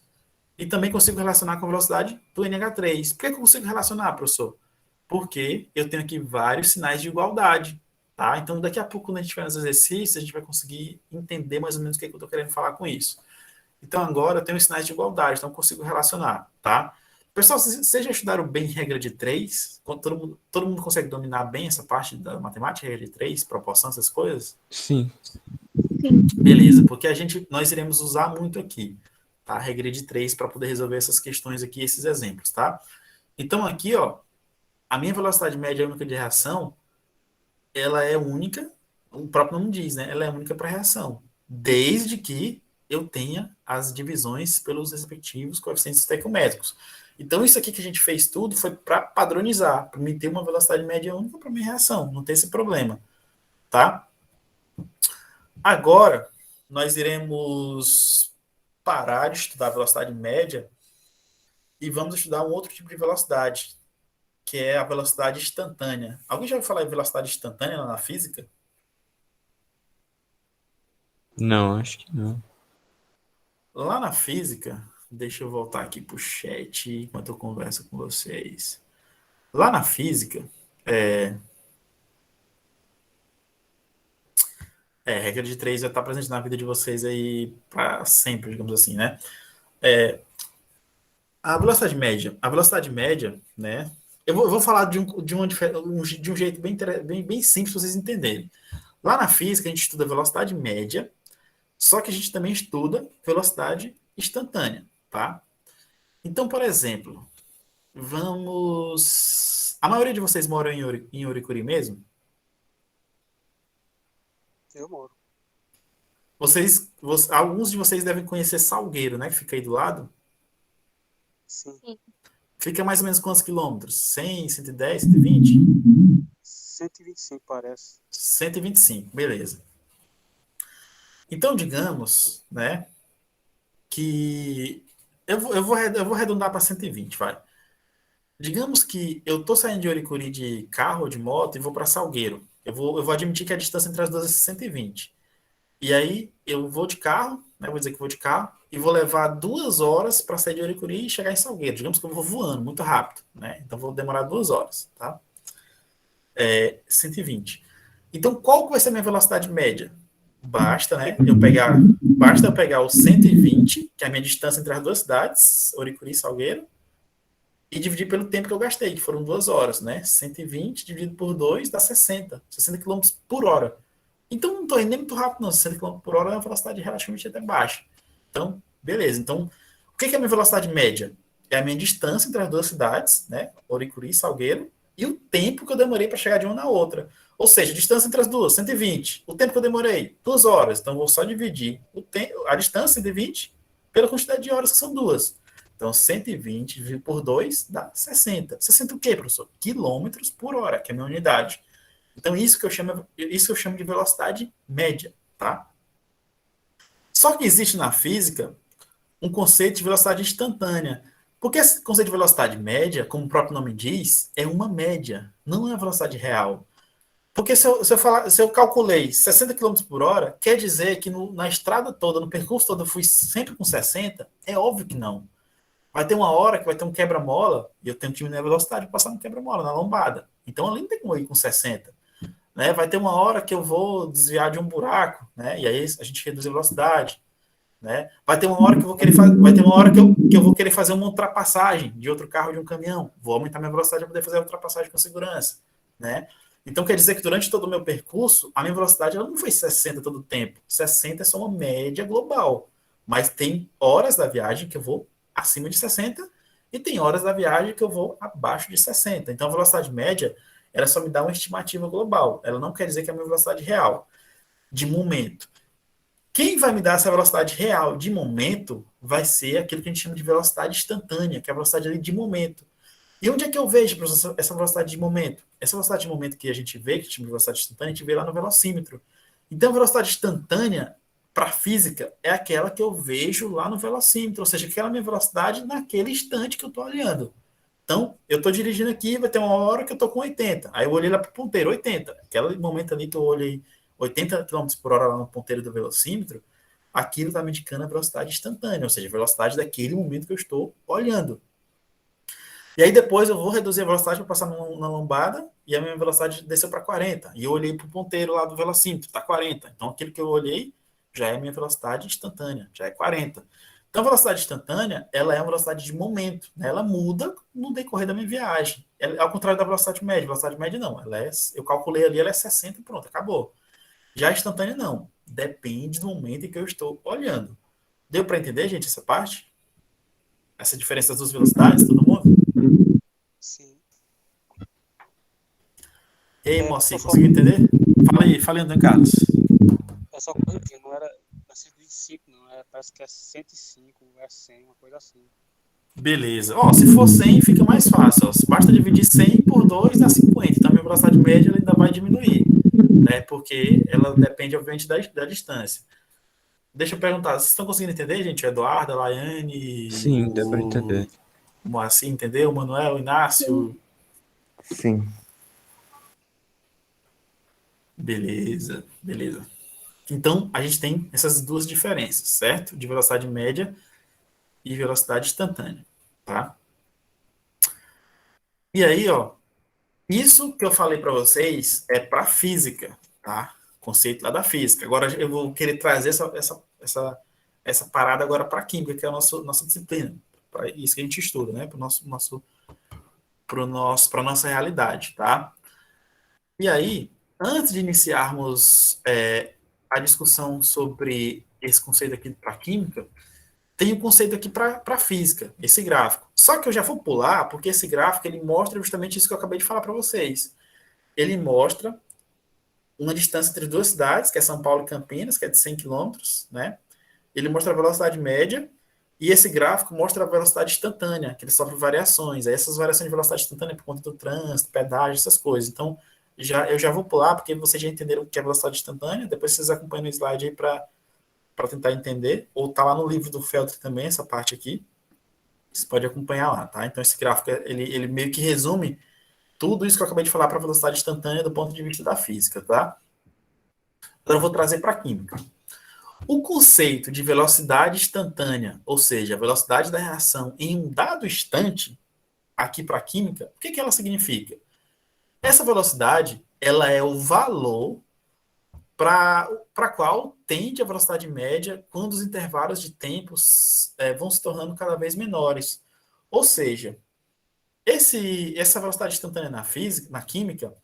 [SPEAKER 1] E também consigo relacionar com a velocidade do NH3. Por que eu consigo relacionar, professor? Porque eu tenho aqui vários sinais de igualdade. Tá? Então, daqui a pouco, quando a gente faz os exercícios, a gente vai conseguir entender mais ou menos o que eu estou querendo falar com isso. Então, agora eu tenho sinais de igualdade, então eu consigo relacionar. Tá? Pessoal, vocês já estudaram bem regra de 3? Todo mundo consegue dominar bem essa parte da matemática, regra de 3, proporção, essas coisas?
[SPEAKER 3] Sim.
[SPEAKER 1] Beleza, porque nós iremos usar muito aqui, tá? A regra de 3 para poder resolver essas questões aqui, esses exemplos, tá? Então, aqui, ó, a minha velocidade média única de reação, ela é única, o próprio nome diz, né? Ela é única para reação, desde que eu tenha as divisões pelos respectivos coeficientes estequiométricos. Então, isso aqui que a gente fez tudo foi para padronizar, para mim ter uma velocidade média única para minha reação, não ter esse problema, tá? Agora, nós iremos parar de estudar a velocidade média e vamos estudar um outro tipo de velocidade, que é a velocidade instantânea. Alguém já ouviu falar em velocidade instantânea na física?
[SPEAKER 3] Não, acho que não.
[SPEAKER 1] Lá na física, deixa eu voltar aqui para o chat enquanto eu converso com vocês. Lá na física, regra de 3 vai estar presente na vida de vocês aí para sempre, digamos assim, né? A velocidade média, né? Eu vou falar de um jeito bem simples para vocês entenderem. Lá na física, a gente estuda velocidade média, só que a gente também estuda velocidade instantânea, tá? Então, por exemplo, a maioria de vocês moram em Uricuri mesmo?
[SPEAKER 2] Eu moro.
[SPEAKER 1] Alguns de vocês devem conhecer Salgueiro, né? Que fica aí do lado.
[SPEAKER 2] Sim.
[SPEAKER 1] Fica mais ou menos quantos quilômetros? 100, 110, 120?
[SPEAKER 2] 125 parece.
[SPEAKER 1] 125, beleza. Então, digamos, né, que eu vou arredondar para 120, vai. Digamos que eu tô saindo de Oricuri de carro ou de moto e vou para Salgueiro. Eu vou admitir que a distância entre as duas é 120. E aí eu vou de carro, né? Vou dizer que vou de carro e vou levar 2 horas para sair de Oricuri e chegar em Salgueiro. Digamos que eu vou voando muito rápido, né? Então vou demorar 2 horas, tá? 120. Então qual que vai ser a minha velocidade média? Basta eu pegar o 120, que é a minha distância entre as duas cidades, Oricuri e Salgueiro, e dividir pelo tempo que eu gastei, que foram 2 horas, né? 120 dividido por 2 dá 60 quilômetros por hora. Então não estou indo nem muito rápido, não. 60 km por hora é uma velocidade relativamente até baixa. Então, beleza. Então, o que é a minha velocidade média? É a minha distância entre as duas cidades, né? Oricuri e Salgueiro, e o tempo que eu demorei para chegar de uma na outra. Ou seja, a distância entre as duas, 120. O tempo que eu demorei, 2 horas. Então, eu vou só dividir a distância, 120, pela quantidade de horas que são duas. Então, 120 dividido por 2 dá 60. 60 o quê, professor? Quilômetros por hora, que é a minha unidade. Então, isso que eu chamo de velocidade média, tá? Só que existe na física um conceito de velocidade instantânea. Porque esse conceito de velocidade média, como o próprio nome diz, é uma média, não é uma velocidade real. Porque se eu calculei 60 km por hora, quer dizer que na estrada toda, no percurso todo, eu fui sempre com 60? É óbvio que não. Vai ter uma hora que vai ter um quebra-mola, e eu tenho que diminuir a velocidade para passar no quebra-mola, na lombada. Então, ali não tem como eu ir com 60. Né? Vai ter uma hora que eu vou desviar de um buraco, né? E aí a gente reduz a velocidade. Né? Vai ter uma hora que eu vou querer vai ter uma hora que eu vou querer fazer uma ultrapassagem de outro carro, de um caminhão. Vou aumentar minha velocidade para poder fazer a ultrapassagem com segurança. Né? Então quer dizer que durante todo o meu percurso, a minha velocidade ela não foi 60 todo o tempo. 60 é só uma média global. Mas tem horas da viagem que eu vou acima de 60 e tem horas da viagem que eu vou abaixo de 60. Então a velocidade média ela só me dá uma estimativa global. Ela não quer dizer que é a minha velocidade real de momento. Quem vai me dar essa velocidade real de momento vai ser aquilo que a gente chama de velocidade instantânea, que é a velocidade ali de momento. E onde é que eu vejo essa velocidade de momento? Essa velocidade de momento que a gente vê, que chama de velocidade instantânea, a gente vê lá no velocímetro. Então, a velocidade instantânea, para a física, é aquela que eu vejo lá no velocímetro, ou seja, aquela minha velocidade naquele instante que eu estou olhando. Então, eu estou dirigindo aqui, vai ter uma hora que eu estou com 80. Aí eu olhei lá para o ponteiro, 80. Aquele momento ali que eu olhei 80 km por hora lá no ponteiro do velocímetro, aquilo está me indicando a velocidade instantânea, ou seja, a velocidade daquele momento que eu estou olhando. E aí depois eu vou reduzir a velocidade para passar na lombada e a minha velocidade desceu para 40. E eu olhei para o ponteiro lá do velocímetro, está 40. Então aquilo que eu olhei já é a minha velocidade instantânea, já é 40. Então a velocidade instantânea, ela é uma velocidade de momento, né? Ela muda no decorrer da minha viagem. Ao contrário da velocidade média. Velocidade média não, eu calculei ali, ela é 60 e pronto, acabou. Já a instantânea não, depende do momento em que eu estou olhando. Deu para entender, gente, essa parte? Essa diferença das duas velocidades, todo mundo?
[SPEAKER 2] Sim.
[SPEAKER 1] E aí, Moacir, conseguiu entender? Fala aí, Antônio Carlos.
[SPEAKER 2] É só corrigindo, não era 125, não. Parece que é 105, é 100, uma coisa assim.
[SPEAKER 1] Beleza. Se for 100, fica mais fácil. Basta dividir 100 por 2 dá 50. Então, a minha velocidade média ela ainda vai diminuir, né? Porque ela depende, obviamente, da distância. Deixa eu perguntar, vocês estão conseguindo entender, gente? O Eduardo, a Laiane,
[SPEAKER 3] Sim, dá pra entender.
[SPEAKER 1] O Moacir, entendeu? O Manuel, o Inácio.
[SPEAKER 5] Sim.
[SPEAKER 1] Beleza. Então, a gente tem essas duas diferenças, certo? De velocidade média e velocidade instantânea, tá? E aí, isso que eu falei para vocês é para física, tá? Conceito lá da física. Agora eu vou querer trazer essa parada agora para química, que é a nossa disciplina, para isso que a gente estuda, né? Para nossa realidade, tá? E aí, antes de iniciarmos a discussão sobre esse conceito aqui para química, tem um conceito aqui para física, esse gráfico. Só que eu já vou pular, porque esse gráfico ele mostra justamente isso que eu acabei de falar para vocês. Ele mostra uma distância entre duas cidades, que é São Paulo e Campinas, que é de 100 quilômetros, né? Ele mostra a velocidade média E esse gráfico mostra a velocidade instantânea, que ele sofre variações. Aí essas variações de velocidade instantânea por conta do trânsito, pedágio, essas coisas. Então, eu já vou pular, porque vocês já entenderam o que é velocidade instantânea. Depois vocês acompanham no slide aí para tentar entender. Ou tá lá no livro do Feltri também, essa parte aqui. Você pode acompanhar lá, tá? Então, esse gráfico, ele meio que resume tudo isso que eu acabei de falar para a velocidade instantânea do ponto de vista da física, tá? Então, eu vou trazer para a química. O conceito de velocidade instantânea, ou seja, a velocidade da reação em um dado instante, aqui para a química, o que ela significa? Essa velocidade, ela é o valor para qual tende a velocidade média quando os intervalos de tempos vão se tornando cada vez menores. Ou seja, essa velocidade instantânea na física, na química,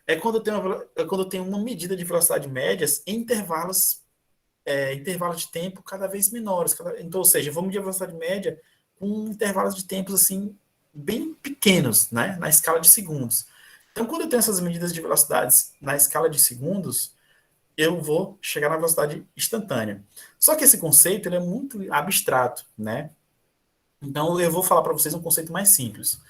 [SPEAKER 1] é quando eu tenho uma medida de velocidade médias em intervalos de tempo cada vez menores. Então, ou seja, vamos medir a velocidade média com intervalos de tempos assim bem pequenos, né, na escala de segundos. Então, quando eu tenho essas medidas de velocidades na escala de segundos, eu vou chegar na velocidade instantânea. Só que esse conceito ele é muito abstrato, né? Então, eu vou falar para vocês um conceito mais simples.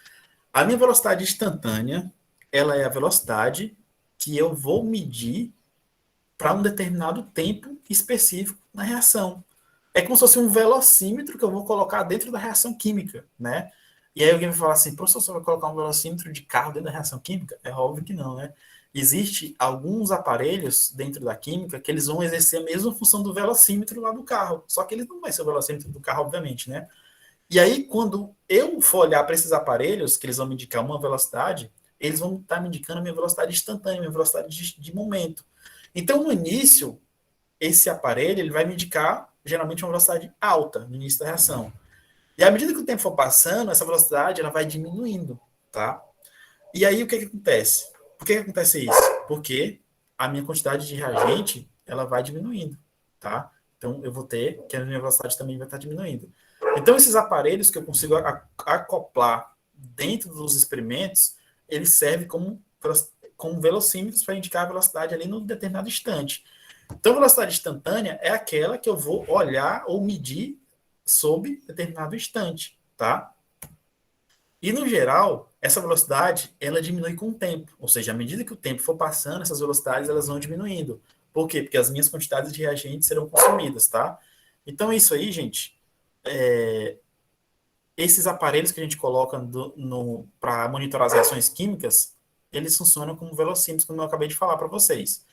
[SPEAKER 1] A minha velocidade instantânea, ela é a velocidade que eu vou medir para um determinado tempo específico na reação. É como se fosse um velocímetro que eu vou colocar dentro da reação química, né? E aí alguém vai falar assim, professor, você vai colocar um velocímetro de carro dentro da reação química? É óbvio que não, né? Existem alguns aparelhos dentro da química que eles vão exercer a mesma função do velocímetro lá do carro, só que ele não vai ser o velocímetro do carro, obviamente, né? E aí, quando eu for olhar para esses aparelhos, que eles vão me indicar uma velocidade, eles vão estar me indicando a minha velocidade instantânea, minha velocidade de momento. Então, no início, esse aparelho ele vai me indicar, geralmente, uma velocidade alta no início da reação. E à medida que o tempo for passando, essa velocidade ela vai diminuindo, tá? E aí, o que acontece? Por que acontece isso? Porque a minha quantidade de reagente, ela vai diminuindo, tá? Então, eu vou ter que a minha velocidade também vai estar diminuindo. Então, esses aparelhos que eu consigo acoplar dentro dos experimentos, eles servem como velocímetros para indicar a velocidade ali no determinado instante. Então, a velocidade instantânea é aquela que eu vou olhar ou medir sob determinado instante, tá? E, no geral, essa velocidade, ela diminui com o tempo. Ou seja, à medida que o tempo for passando, essas velocidades, elas vão diminuindo. Por quê? Porque as minhas quantidades de reagentes serão consumidas, tá? Então, isso aí, gente, esses aparelhos que a gente coloca para monitorar as reações químicas, eles funcionam como velocímetros, como eu acabei de falar para vocês,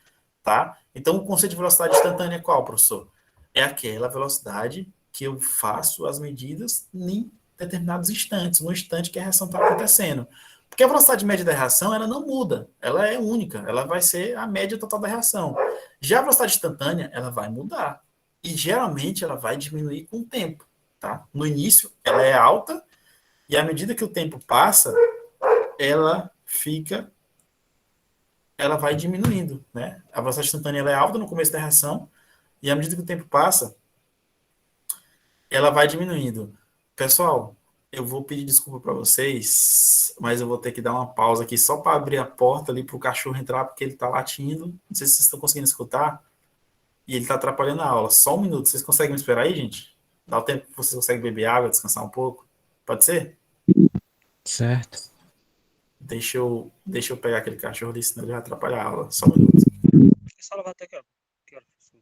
[SPEAKER 1] tá? Então, o conceito de velocidade instantânea é qual, professor? É aquela velocidade que eu faço as medidas em determinados instantes, no instante que a reação está acontecendo. Porque a velocidade média da reação, ela não muda, ela é única, ela vai ser a média total da reação. Já a velocidade instantânea, ela vai mudar. E, geralmente, ela vai diminuir com o tempo, tá? No início, ela é alta, e à medida que o tempo passa, ela vai diminuindo, né? A velocidade instantânea ela é alta no começo da reação, e à medida que o tempo passa, ela vai diminuindo. Pessoal, eu vou pedir desculpa para vocês, mas eu vou ter que dar uma pausa aqui só para abrir a porta ali para o cachorro entrar, porque ele está latindo. Não sei se vocês estão conseguindo escutar, e ele está atrapalhando a aula. Só um minuto. Vocês conseguem me esperar aí, gente? Dá o tempo que vocês conseguem beber água, descansar um pouco? Pode ser?
[SPEAKER 3] Certo.
[SPEAKER 1] Deixa eu pegar aquele cachorro ali, senão ele vai atrapalhar a aula. Só um minuto.
[SPEAKER 2] Essa aula vai até que hora? Que hora, professor?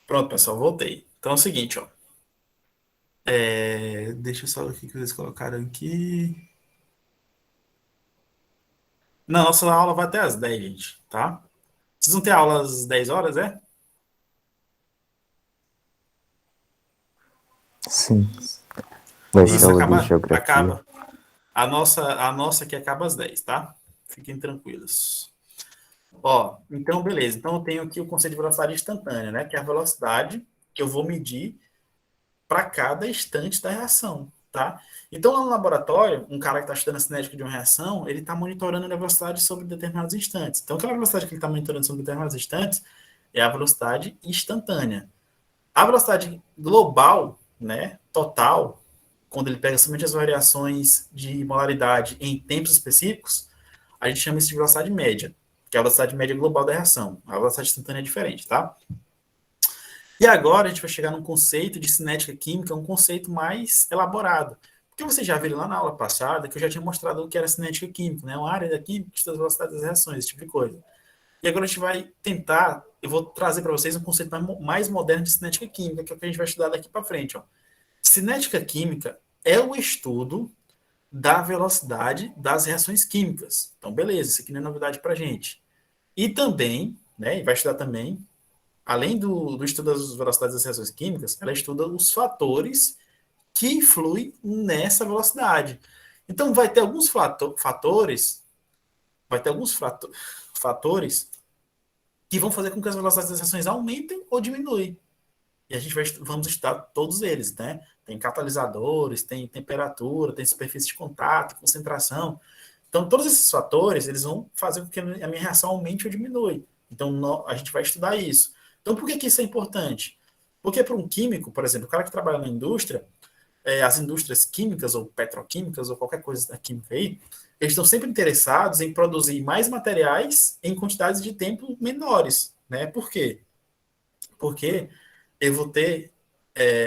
[SPEAKER 1] Pronto, pessoal, voltei. Então é o seguinte, ó. Deixa eu só ver o que vocês colocaram aqui. Não, nossa aula vai até às 10, gente, tá? Vocês vão ter aula às 10 horas, é?
[SPEAKER 5] Sim. Vai ser
[SPEAKER 1] Isso,
[SPEAKER 5] aula de geografia.
[SPEAKER 1] acaba. A nossa aqui acaba às 10, tá? Fiquem tranquilos. Ó, então, beleza. Então, eu tenho aqui o conceito de velocidade instantânea, né? Que é a velocidade que eu vou medir para cada instante da reação, tá? Então, lá no laboratório, um cara que está estudando a cinética de uma reação, ele está monitorando a velocidade sobre determinados instantes. Então, aquela velocidade que ele está monitorando sobre determinados instantes é a velocidade instantânea. A velocidade global, né, total, quando ele pega somente as variações de molaridade em tempos específicos, a gente chama isso de velocidade média, que é a velocidade média global da reação. A velocidade instantânea é diferente, tá? E agora a gente vai chegar num conceito de cinética química, um conceito mais elaborado. Porque vocês já viram lá na aula passada que eu já tinha mostrado o que era cinética química, né? Uma área da química que estuda as velocidades das reações, esse tipo de coisa. E agora a gente vai tentar, eu vou trazer para vocês um conceito mais moderno de cinética química, que é o que a gente vai estudar daqui para frente. Ó. Cinética química é o estudo da velocidade das reações químicas. Então, beleza, isso aqui não é novidade para a gente. E também, né, e vai estudar também, além do estudo das velocidades das reações químicas, ela estuda os fatores que influem nessa velocidade. Então, vai ter alguns fatores que vão fazer com que as velocidades das reações aumentem ou diminuem. E a gente vamos estudar todos eles, né? Tem catalisadores, tem temperatura, tem superfície de contato, concentração. Então, todos esses fatores, eles vão fazer com que a minha reação aumente ou diminui. Então, a gente vai estudar isso. Então, por que isso é importante? Porque para um químico, por exemplo, o cara que trabalha na indústria, as indústrias químicas ou petroquímicas ou qualquer coisa da química aí, eles estão sempre interessados em produzir mais materiais em quantidades de tempo menores, né? Por quê? Porque eu vou ter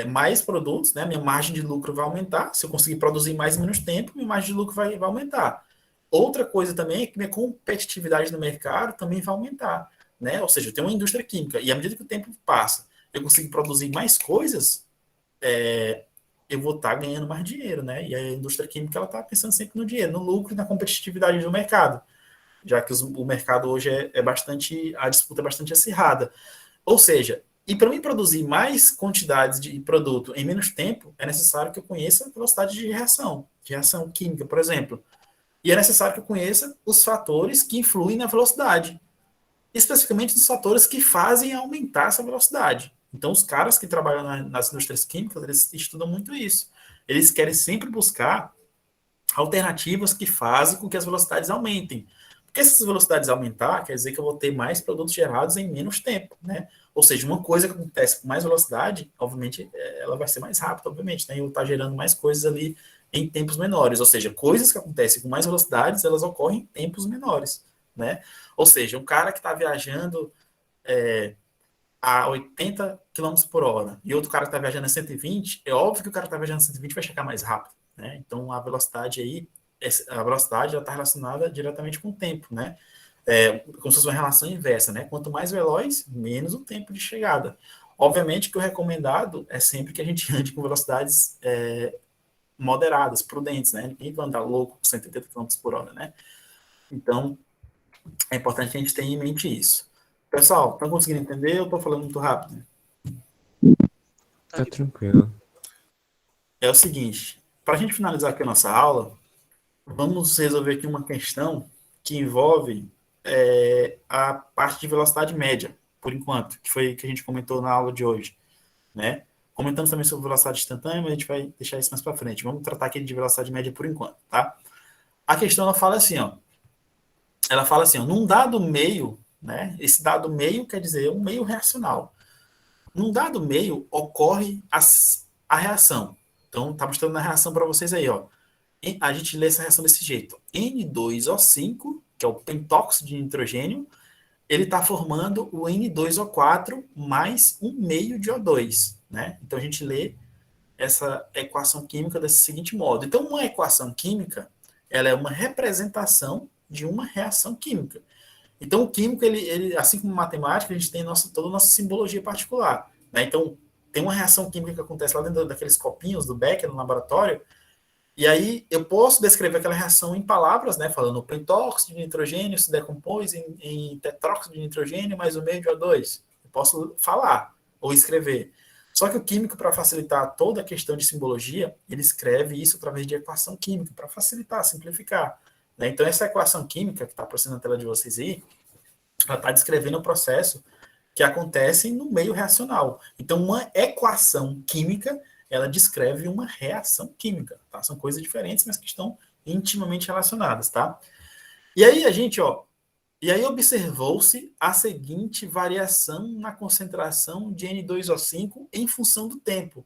[SPEAKER 1] mais produtos, né? Minha margem de lucro vai aumentar. Se eu conseguir produzir mais em menos tempo, minha margem de lucro vai aumentar. Outra coisa também é que minha competitividade no mercado também vai aumentar, né? Ou seja, eu tenho uma indústria química e à medida que o tempo passa, eu consigo produzir mais coisas, eu vou estar ganhando mais dinheiro, né? E a indústria química ela está pensando sempre no dinheiro, no lucro e na competitividade do mercado, já que o mercado hoje a disputa é bastante acirrada. Ou seja, e para mim produzir mais quantidades de produto em menos tempo, é necessário que eu conheça a velocidade de reação química, por exemplo. E é necessário que eu conheça os fatores que influem na velocidade, especificamente os fatores que fazem aumentar essa velocidade. Então, os caras que trabalham nas indústrias químicas, eles estudam muito isso. Eles querem sempre buscar alternativas que fazem com que as velocidades aumentem. Porque se essas velocidades aumentar, quer dizer que eu vou ter mais produtos gerados em menos tempo, né? Ou seja, uma coisa que acontece com mais velocidade, obviamente, ela vai ser mais rápida, obviamente, né? Eu vou estar gerando mais coisas ali em tempos menores. Ou seja, coisas que acontecem com mais velocidades, elas ocorrem em tempos menores, né? Ou seja, um cara que está viajando a 80 quilômetros por hora e outro cara que está viajando a 120, é óbvio que o cara que está viajando a 120 vai chegar mais rápido, né? Então, a velocidade está relacionada diretamente com o tempo, né? Como se fosse uma relação inversa, né? Quanto mais veloz, menos o tempo de chegada. Obviamente que o recomendado é sempre que a gente ande com velocidades moderadas, prudentes, né? Ninguém vai andar louco com 180 km por hora, né? Então, é importante que a gente tenha em mente isso. Pessoal, estão conseguindo entender? Eu estou falando muito rápido.
[SPEAKER 3] Tá tranquilo.
[SPEAKER 1] É o seguinte, para a gente finalizar aqui a nossa aula, vamos resolver aqui uma questão que envolve a parte de velocidade média, por enquanto, que foi que a gente comentou na aula de hoje, né? Comentamos também sobre velocidade instantânea, mas a gente vai deixar isso mais para frente. Vamos tratar aqui de velocidade média por enquanto, tá? A questão ela fala assim, ó. Ela fala assim, ó, num dado meio, né? Esse dado meio quer dizer um meio reacional. Num dado meio ocorre a reação. Então, tá mostrando a reação para vocês aí, ó. A gente lê essa reação desse jeito. N2O5, que é o pentóxido de nitrogênio, ele está formando o N2O4 mais um meio de O2, né? Então a gente lê essa equação química desse seguinte modo. Então uma equação química, ela é uma representação de uma reação química. Então o químico, ele assim como matemática, a gente tem toda a nossa simbologia particular, né? Então tem uma reação química que acontece lá dentro daqueles copinhos do Becker no laboratório. E aí eu posso descrever aquela reação em palavras, né? Falando o pentóxido de nitrogênio se decompôs em tetróxido de nitrogênio mais um meio de O2. Eu posso falar ou escrever. Só que o químico, para facilitar toda a questão de simbologia, ele escreve isso através de equação química, para facilitar, simplificar, né? Então, essa equação química, que está aparecendo na tela de vocês aí, ela está descrevendo o processo que acontece no meio reacional. Então, uma equação química, ela descreve uma reação química, tá? São coisas diferentes, mas que estão intimamente relacionadas, tá? E aí, observou-se a seguinte variação na concentração de N2O5 em função do tempo.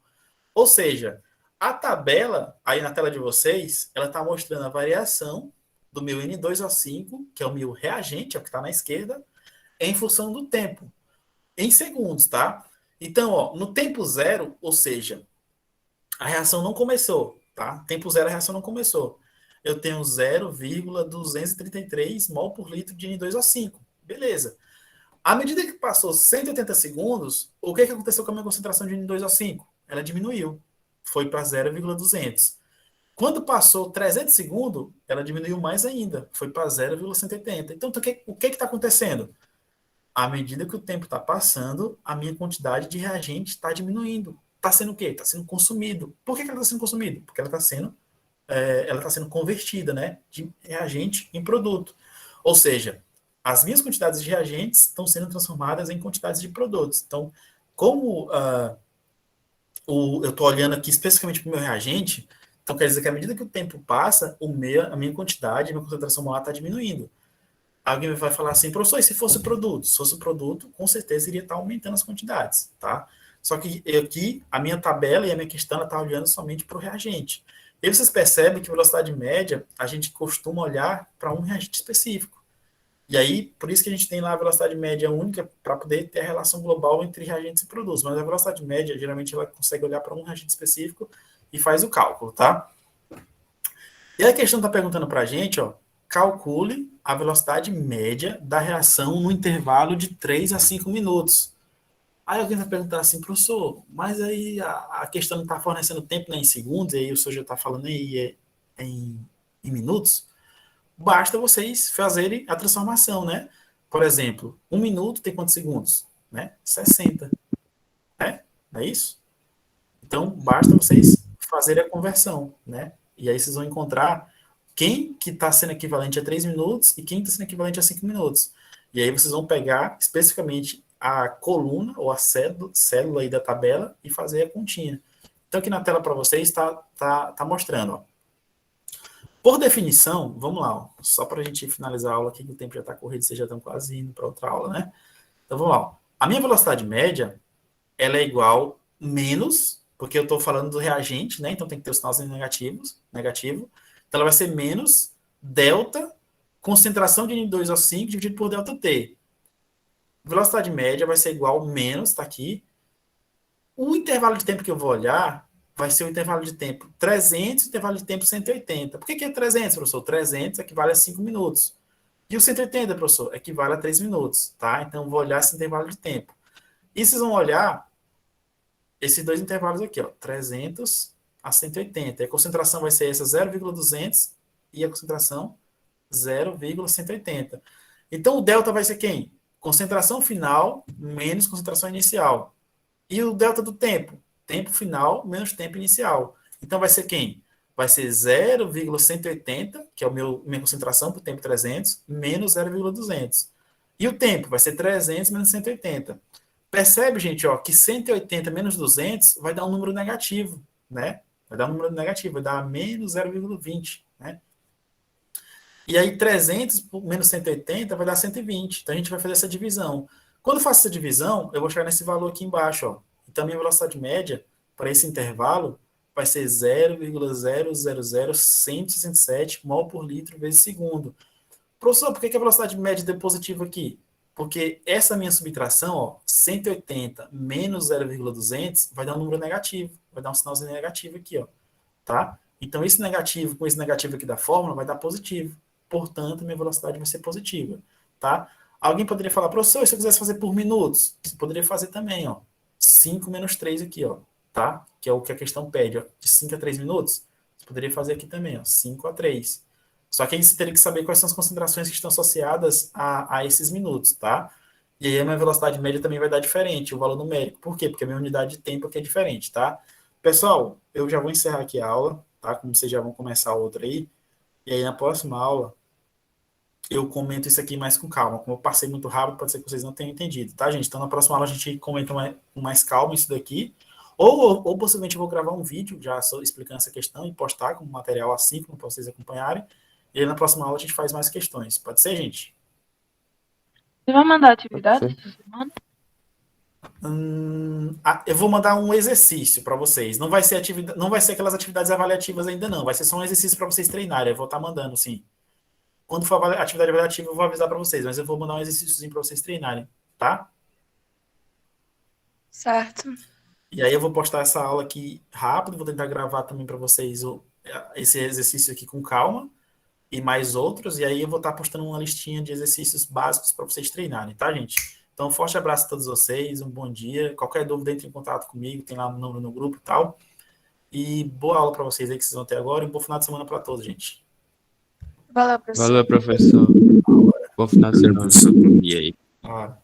[SPEAKER 1] Ou seja, a tabela, aí na tela de vocês, ela está mostrando a variação do meu N2O5, que é o meu reagente, é o que está na esquerda, em função do tempo, em segundos, tá? Então, ó, no tempo zero, ou seja, a reação não começou, tá? Tempo zero, a reação não começou. Eu tenho 0,233 mol por litro de N2O5. Beleza. À medida que passou 180 segundos, o que aconteceu com a minha concentração de N2O5? Ela diminuiu. Foi para 0,200. Quando passou 300 segundos, ela diminuiu mais ainda. Foi para 0,180. Então, o que está acontecendo? À medida que o tempo está passando, a minha quantidade de reagente está diminuindo. Está sendo o quê? Está sendo consumido. Por que ela está sendo consumida? Porque ela está sendo convertida, né, de reagente em produto. Ou seja, as minhas quantidades de reagentes estão sendo transformadas em quantidades de produtos. Então, como eu estou olhando aqui especificamente para o meu reagente, então quer dizer que à medida que o tempo passa, a minha quantidade, a minha concentração molar está diminuindo. Alguém vai falar assim, professor, e se fosse produto? Se fosse produto, com certeza iria estar aumentando as quantidades, tá? Só que aqui, a minha tabela e a minha questão está olhando somente para o reagente. E vocês percebem que velocidade média, a gente costuma olhar para um reagente específico. E aí, por isso que a gente tem lá a velocidade média única para poder ter a relação global entre reagentes e produtos. Mas a velocidade média, geralmente, ela consegue olhar para um reagente específico e faz o cálculo, tá? E a questão está perguntando para a gente, ó, calcule a velocidade média da reação no intervalo de 3 a 5 minutos. Aí alguém vai perguntar assim, professor, mas aí a questão não está fornecendo tempo, né, em segundos, e aí o senhor já está falando aí em minutos? Basta vocês fazerem a transformação, né? Por exemplo, 1 minuto tem quantos segundos? Né? 60. Né? Não é isso? Então, basta vocês fazerem a conversão, né? E aí vocês vão encontrar quem que está sendo equivalente a 3 minutos e quem está sendo equivalente a 5 minutos. E aí vocês vão pegar especificamente a coluna ou a célula aí da tabela e fazer a continha. Então, aqui na tela para vocês está mostrando, ó. Por definição, vamos lá, ó, só para a gente finalizar a aula aqui, que o tempo já está corrido, vocês já estão quase indo para outra aula, né? Então, vamos lá. Ó. A minha velocidade média, ela é igual menos, porque eu estou falando do reagente, né? Então, tem que ter os sinais negativo. Então, ela vai ser menos delta concentração de N2O5 dividido por delta T. Velocidade média vai ser igual menos, está aqui. O intervalo de tempo que eu vou olhar vai ser o intervalo de tempo 300 e o intervalo de tempo 180. Por que é 300, professor? 300 equivale a 5 minutos. E o 180, professor, equivale a 3 minutos, tá? Então, eu vou olhar esse intervalo de tempo. E vocês vão olhar esses dois intervalos aqui, ó, 300 a 180. E a concentração vai ser essa 0,200 e a concentração 0,180. Então, o delta vai ser quem? Concentração final menos concentração inicial. E o delta do tempo? Tempo final menos tempo inicial. Então, vai ser quem? Vai ser 0,180, que é minha concentração por tempo 300, menos 0,200. E o tempo? Vai ser 300 menos 180. Percebe, gente, ó, que 180 menos 200 vai dar um número negativo, né? Vai dar um número negativo, vai dar menos 0,20, né? E aí 300 menos 180 vai dar 120. Então a gente vai fazer essa divisão. Quando eu faço essa divisão, eu vou chegar nesse valor aqui embaixo, ó. Então a minha velocidade média para esse intervalo vai ser 0,000167 mol por litro vezes segundo. Professor, por que a velocidade média deu positiva aqui? Porque essa minha subtração, ó, 180 menos 0,200 vai dar um número negativo, vai dar um sinalzinho negativo aqui, ó, tá? Então esse negativo com esse negativo aqui da fórmula vai dar positivo. Portanto, minha velocidade vai ser positiva, tá? Alguém poderia falar, professor, se eu quisesse fazer por minutos, você poderia fazer também, ó, 5 menos 3 aqui, ó, tá? Que é o que a questão pede, ó, de 5 a 3 minutos. Você poderia fazer aqui também, ó, 5 a 3. Só que aí você teria que saber quais são as concentrações que estão associadas a esses minutos, tá? E aí a minha velocidade média também vai dar diferente, o valor numérico. Por quê? Porque a minha unidade de tempo aqui é diferente, tá? Pessoal, eu já vou encerrar aqui a aula, tá? Como vocês já vão começar outra aí. E aí na próxima aula, eu comento isso aqui mais com calma. Como eu passei muito rápido, pode ser que vocês não tenham entendido, tá, gente? Então, na próxima aula a gente comenta com mais calma isso daqui. Ou possivelmente eu vou gravar um vídeo já explicando essa questão e postar como material assim, para vocês acompanharem. E aí, na próxima aula a gente faz mais questões. Pode ser, gente?
[SPEAKER 7] Você vai mandar atividade
[SPEAKER 3] Pode
[SPEAKER 7] essa semana?
[SPEAKER 1] Eu vou mandar um exercício para vocês. Não vai ser não vai ser aquelas atividades avaliativas ainda não. Vai ser só um exercício para vocês treinarem. Eu vou estar mandando, sim. Quando for atividade avaliativa, eu vou avisar para vocês. Mas eu vou mandar um exercíciozinho para vocês treinarem, tá?
[SPEAKER 8] Certo.
[SPEAKER 1] E aí eu vou postar essa aula aqui rápido. Vou tentar gravar também para vocês esse exercício aqui com calma e mais outros. E aí eu vou estar postando uma listinha de exercícios básicos para vocês treinarem, tá, gente? Então, um forte abraço a todos vocês, um bom dia. Qualquer dúvida, entre em contato comigo, tem lá no grupo e tal. E boa aula para vocês aí que vocês vão ter agora e um bom final de semana para todos, gente.
[SPEAKER 8] Valeu, professor.
[SPEAKER 3] Valeu, professor. Bom final de semana. E aí?
[SPEAKER 1] Ah.